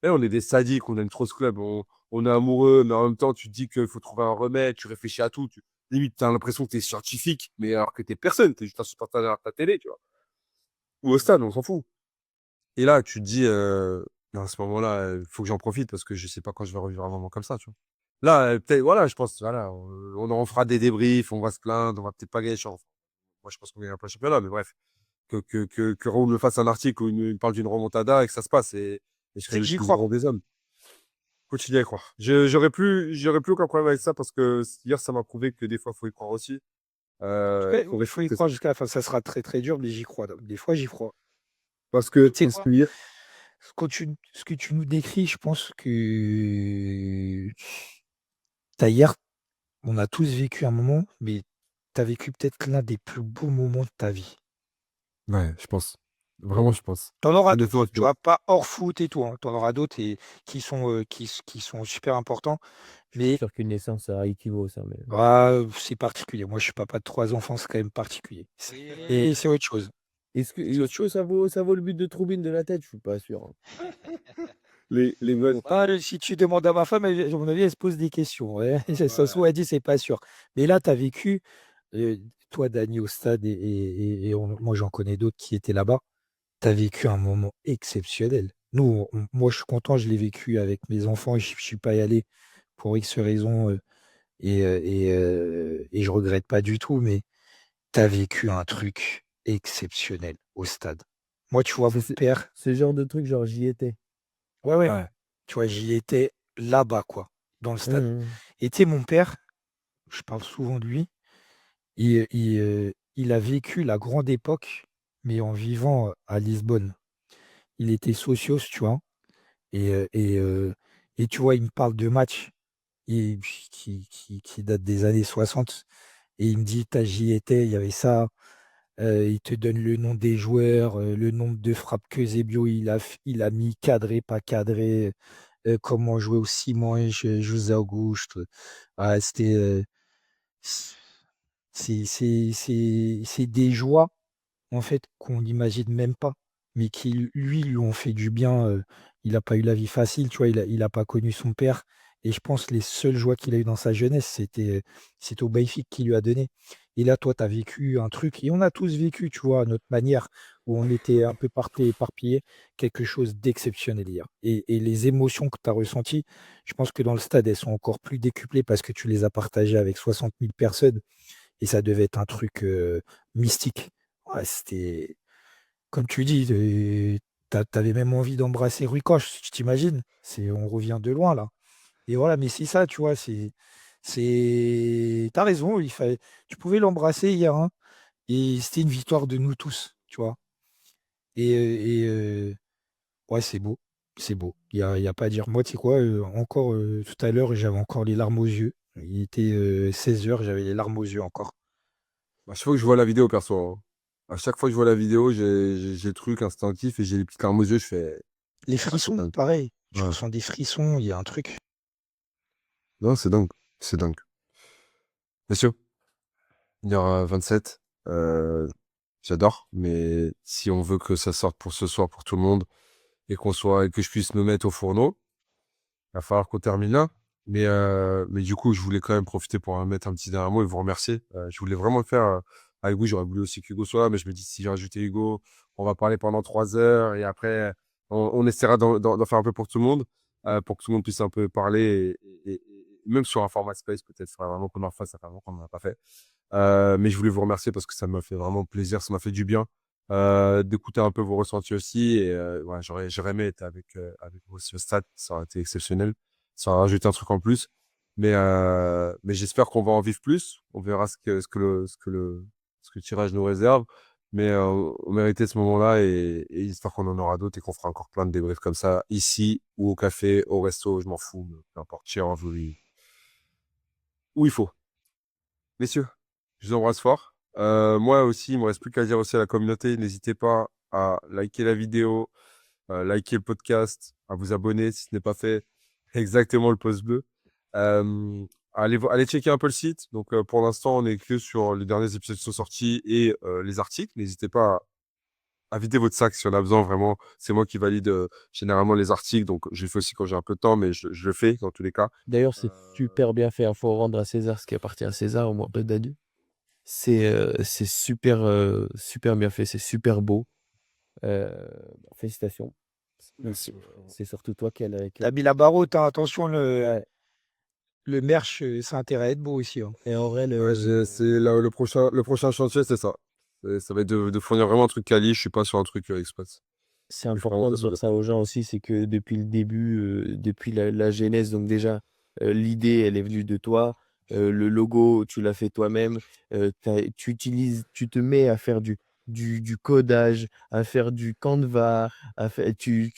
on est des sadiques, on aime trop ce club, on est amoureux, mais en même temps, tu te dis qu'il faut trouver un remède, tu réfléchis à tout. Limite, t'as l'impression que t'es scientifique, mais alors que t'es personne, t'es juste un supporter derrière ta télé, tu vois. Ou au stade, on s'en fout. Et là, tu te dis, non, à ce moment-là, il faut que j'en profite parce que je sais pas quand je vais revivre un moment comme ça, tu vois. Là, peut-être, voilà, je pense, voilà, on en fera des débriefs, on va se plaindre, on va peut-être pas gagner. Moi, je pense qu'on gagnera pas le championnat, mais bref, que Raoul me fasse un article où il me parle d'une remontada et que ça se passe, et je serai C'est que le j'y plus crois. grand des hommes. Continuez à y croire. J'aurais plus aucun problème avec ça parce que hier, ça m'a prouvé que des fois, faut y croire aussi. Faut Il faut y respecter croire jusqu'à la fin. Ça sera très très dur, mais j'y crois. Des fois, j'y crois. parce que, Tu sais quoi? Ce que tu nous décris, je pense que hier, on a tous vécu un moment, mais tu as vécu peut-être l'un des plus beaux moments de ta vie. ouais, je pense. Vraiment, je pense. T'en auras Honnêtement, d'autres, tu tu vois. vois, pas hors foot et tout, hein. T'en auras d'autres et qui sont super importants, Je suis mais sûr qu'une naissance, ça équivaut, ça. Mais... c'est particulier. Moi, je suis papa de 3 enfants, c'est quand même particulier. C'est autre chose. C'est autre chose. Ça vaut le but de Troubine de la tête? Je suis pas sûr, hein. Les mecs, Si tu demandes à ma femme, à mon avis, elle se pose des questions. Ouais. Ça se trouve, elle dit c'est pas sûr. Mais là, tu as vécu, euh, toi, Dany, au stade, moi, j'en connais d'autres qui étaient là-bas. Tu as vécu un moment exceptionnel. Moi, je suis content, je l'ai vécu avec mes enfants. Je ne suis pas y allé pour X raisons et je regrette pas du tout, mais tu as vécu un truc exceptionnel au stade. Moi, tu vois, C'est mon c'est- père, ce genre de truc, genre, j'y étais. ouais, ouais, ouais. tu vois, j'y étais là-bas, quoi, dans le stade. Mhm. Et tu sais, mon père, je parle souvent de lui, il a vécu la grande époque, mais en vivant à Lisbonne. Il était socios, tu vois, et, euh, et, euh, et tu vois, il me parle de matchs qui datent des années 60, et il me dit, j'y étais, il y avait ça, il te donne le nom des joueurs, le nombre de frappes que Zebio il a mis, cadré, pas cadré, comment jouer au Simões, José Augusto. Ah, c'est des joies en fait qu'on n'imagine même pas, mais qui lui ont fait du bien. Il n'a pas eu la vie facile, tu vois, il a pas connu son père. Et je pense que les seules joies qu'il a eues dans sa jeunesse, c'était au Benfica qui lui a donné. Et là, toi, tu as vécu un truc, et on a tous vécu, tu vois, à notre manière, où on était un peu éparpillés, quelque chose d'exceptionnel hier. Et les émotions que tu as ressenties, je pense que dans le stade, elles sont encore plus décuplées parce que tu les as partagées avec 60 000 personnes. Et ça devait être un truc mystique. Ouais, c'était, comme tu dis, t'avais même envie d'embrasser Rui Koch, tu t'imagines? On revient de loin là. Et voilà, mais c'est ça, tu vois, t'as raison, tu pouvais l'embrasser hier, hein, et c'était une victoire de nous tous, tu vois. Et ouais, c'est beau, c'est beau. Il y a pas à dire. Moi, tu sais quoi, encore tout à l'heure, j'avais encore les larmes aux yeux. Il était 16 h, j'avais les larmes aux yeux encore. À chaque fois que je vois la vidéo, perso, hein. À chaque fois que je vois la vidéo, j'ai le truc instinctif et j'ai les petites larmes aux yeux, je fais. Les Ah, c'est frissons, dingue. pareil. Tu Ouais. ressens des frissons, il y a un truc. Non, c'est dingue. C'est dingue. Messieurs, il y aura 27. Euh, J'adore, mais si on veut que ça sorte pour ce soir pour tout le monde et que je puisse me mettre au fourneau, il va falloir qu'on termine là. Mais du coup, je voulais quand même profiter pour mettre un petit dernier mot et vous remercier. Je voulais vraiment le faire avec vous. J'aurais voulu aussi qu'Hugo soit là, mais je me dis si j'ai rajouté Hugo, on va parler pendant 3 heures et après, on essaiera d'en faire un peu pour tout le monde, pour que tout le monde puisse un peu parler et même sur un format space, peut-être, il faudra vraiment qu'on en fasse, ça fait longtemps qu'on n'en a pas fait. Mais je voulais vous remercier parce que ça m'a fait vraiment plaisir, ça m'a fait du bien d'écouter un peu vos ressentis aussi. Et ouais, j'aurais aimé être avec vous ce stade, ça aurait été exceptionnel. Ça aurait rajouté un truc en plus. Mais j'espère qu'on va en vivre plus. On verra ce que le tirage nous réserve. Mais on méritait ce moment-là et j'espère qu'on en aura d'autres et qu'on fera encore plein de débriefs comme ça, ici ou au café, au resto, je m'en fous, peu importe, chez Anjou, où il faut. Messieurs, je vous embrasse fort. Moi aussi, il me reste plus qu'à dire aussi à la communauté, n'hésitez pas à liker la vidéo, liker le podcast, à vous abonner si ce n'est pas fait. Exactement le pouce bleu. Euh, allez checker un peu le site. Donc, pour l'instant, on est que sur les derniers épisodes qui sont sortis et les articles. N'hésitez pas à vider votre sac si on a besoin. Vraiment, c'est moi qui valide généralement les articles. Donc, je le fais aussi quand j'ai un peu de temps, mais je le fais dans tous les cas. D'ailleurs, c'est super bien fait. Il faut rendre à César ce qui appartient à César, au moins de Dadu. C'est super, super bien fait. C'est super beau. Félicitations. Merci. C'est surtout toi qui as T'as mis la barre haute, hein, attention, Ouais. le merch, ça a intérêt à être beau aussi, hein. Et en vrai, Ouais, c'est le prochain chantier, c'est ça. Ça va être de fournir vraiment un truc quali. Je suis pas sur un truc express. c'est Je suis vraiment important de très sur dire le ça aux gens aussi, c'est que depuis le début, depuis la genèse, donc déjà, l'idée, elle est venue de toi. Le logo, tu l'as fait toi-même. Tu te mets à faire du codage, à faire du Canva, tu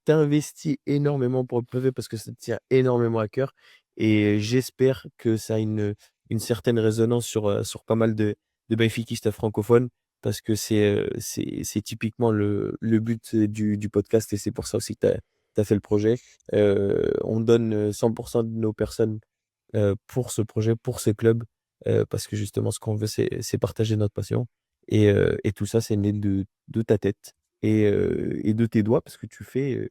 t'investis énormément pour le PV parce que ça te tient énormément à cœur. Et j'espère que ça a une certaine résonance sur pas mal de benfiquistes francophones. Parce que c'est typiquement le but du podcast et c'est pour ça aussi que tu as fait le projet. On donne 100% de nos personnes pour ce projet, pour ce club, parce que justement, ce qu'on veut, c'est partager notre passion. Et tout ça, c'est né de ta tête et de tes doigts, parce que tu fais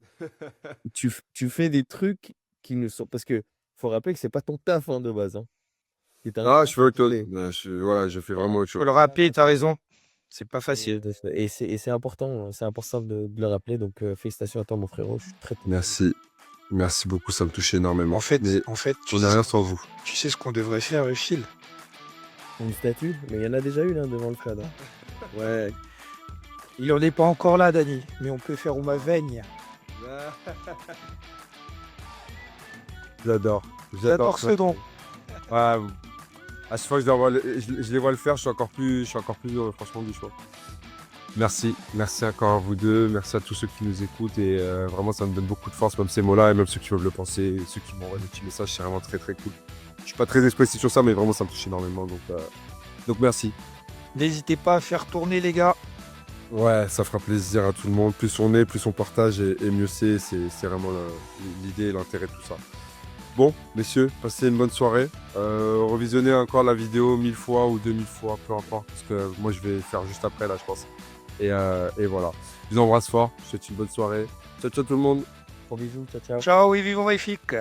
des trucs qui ne sont. Parce que faut rappeler que c'est pas ton taf hein, de base. Hein. C'est un Ah, taf je fais autre chose. complet. Voilà, je fais vraiment autre Faut chose. le rappeler, tu as raison. C'est pas facile. Et c'est important de le rappeler. Donc, félicitations à toi, mon frérot. Je suis très content. Merci. Merci beaucoup, ça me touche énormément. En fait, Mais tu on n'est rien sans vous. sais ce qu'on devrait faire, Phil? Une statue, mais il y en a déjà une hein, devant le stade. Hein. Ouais. Il en est pas encore là, Dani, mais on peut faire uma veigne. J'adore. J'adore ce don. Ouais. À chaque fois que je les vois le faire, je suis encore plus heureux, franchement, du choix. Merci encore à vous deux, merci à tous ceux qui nous écoutent et vraiment ça me donne beaucoup de force, même ces mots-là et même ceux qui peuvent le penser, et ceux qui m'envoient des petits messages, c'est vraiment très très cool. Je suis pas très expressif sur ça, mais vraiment ça me touche énormément, donc merci. N'hésitez pas à faire tourner, les gars. Ouais, ça fera plaisir à tout le monde, plus on est, plus on partage et mieux c'est vraiment l'idée et l'intérêt de tout ça. Bon, messieurs, passez une bonne soirée. Revisionnez encore la vidéo 1000 fois ou 2000 fois, peu importe, parce que moi je vais faire juste après là, je pense. Et voilà. Je vous embrasse fort. Je vous souhaite une bonne soirée. Ciao, ciao tout le monde. Gros bisous, ciao, ciao. Ciao et vivons magnifique.